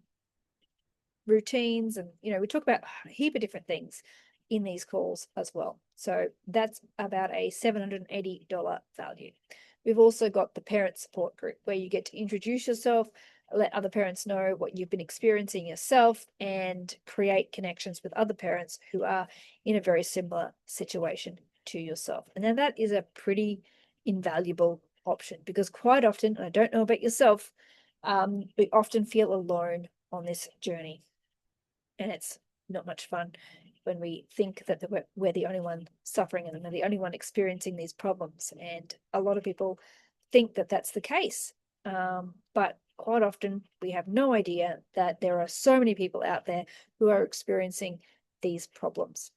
routines, and, you know, we talk about a heap of different things in these calls as well. So that's about a $780 value. We've also got the parent support group where you get to introduce yourself, let other parents know what you've been experiencing yourself, and create connections with other parents who are in a very similar situation to yourself. And then that is a pretty invaluable option, because quite often, and I don't know about yourself, we often feel alone on this journey, and it's not much fun when we think that we're the only one suffering and we're the only one experiencing these problems. And a lot of people think that that's the case, but quite often we have no idea that there are so many people out there who are experiencing these problems.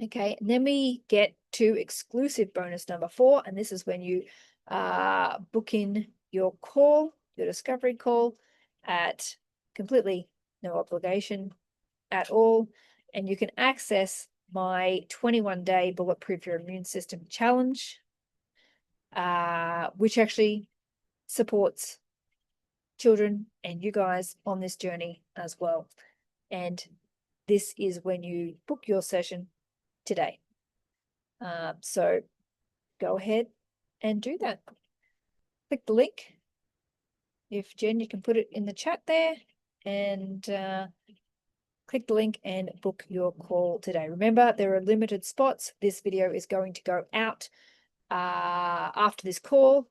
Okay, and then we get to exclusive bonus number 4, and this is when you book in your call, your discovery call, at completely no obligation at all, and you can access my 21-day Bulletproof Your Immune System challenge, which actually supports children and you guys on this journey as well. And this is when you book your session today. So go ahead and do that. Click the link. If Jen, you can put it in the chat there, and click the link and book your call today. Remember, there are limited spots. This video is going to go out after this call,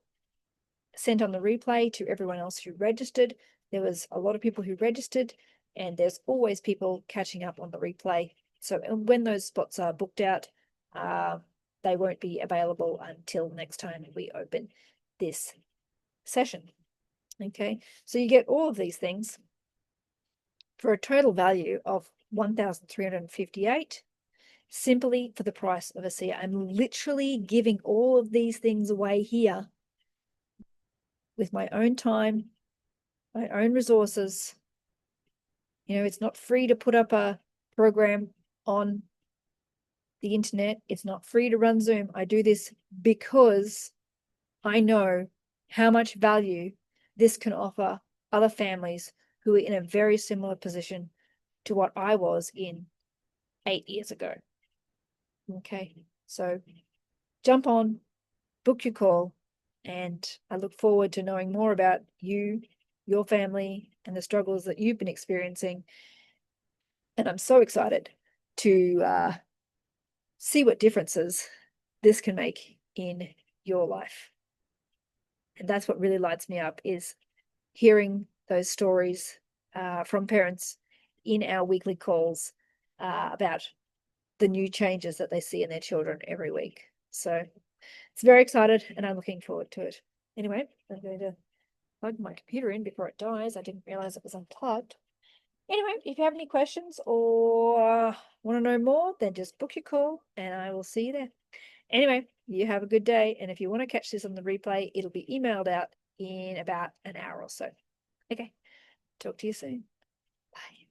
sent on the replay to everyone else who registered. There was a lot of people who registered, and there's always people catching up on the replay. So when those spots are booked out, they won't be available until next time we open this session. Okay, so you get all of these things for a total value of $1,358, simply for the price of a SIA. I'm literally giving all of these things away here with my own time, my own resources. You know, it's not free to put up a program on the internet. It's not free to run Zoom. I do this because I know how much value this can offer other families who are in a very similar position to what I was in 8 years ago. Okay, so jump on, book your call, and I look forward to knowing more about you, your family, and the struggles that you've been experiencing. And I'm so excited to see what differences this can make in your life. And that's what really lights me up, is hearing those stories from parents in our weekly calls about the new changes that they see in their children every week. So it's very excited, and I'm looking forward to it. Anyway, I'm going to plug my computer in before it dies. I didn't realize it was unplugged. Anyway, if you have any questions or want to know more, then just book your call and I will see you there. Anyway, you have a good day. And if you want to catch this on the replay, it'll be emailed out in about an hour or so. Okay, talk to you soon. Bye.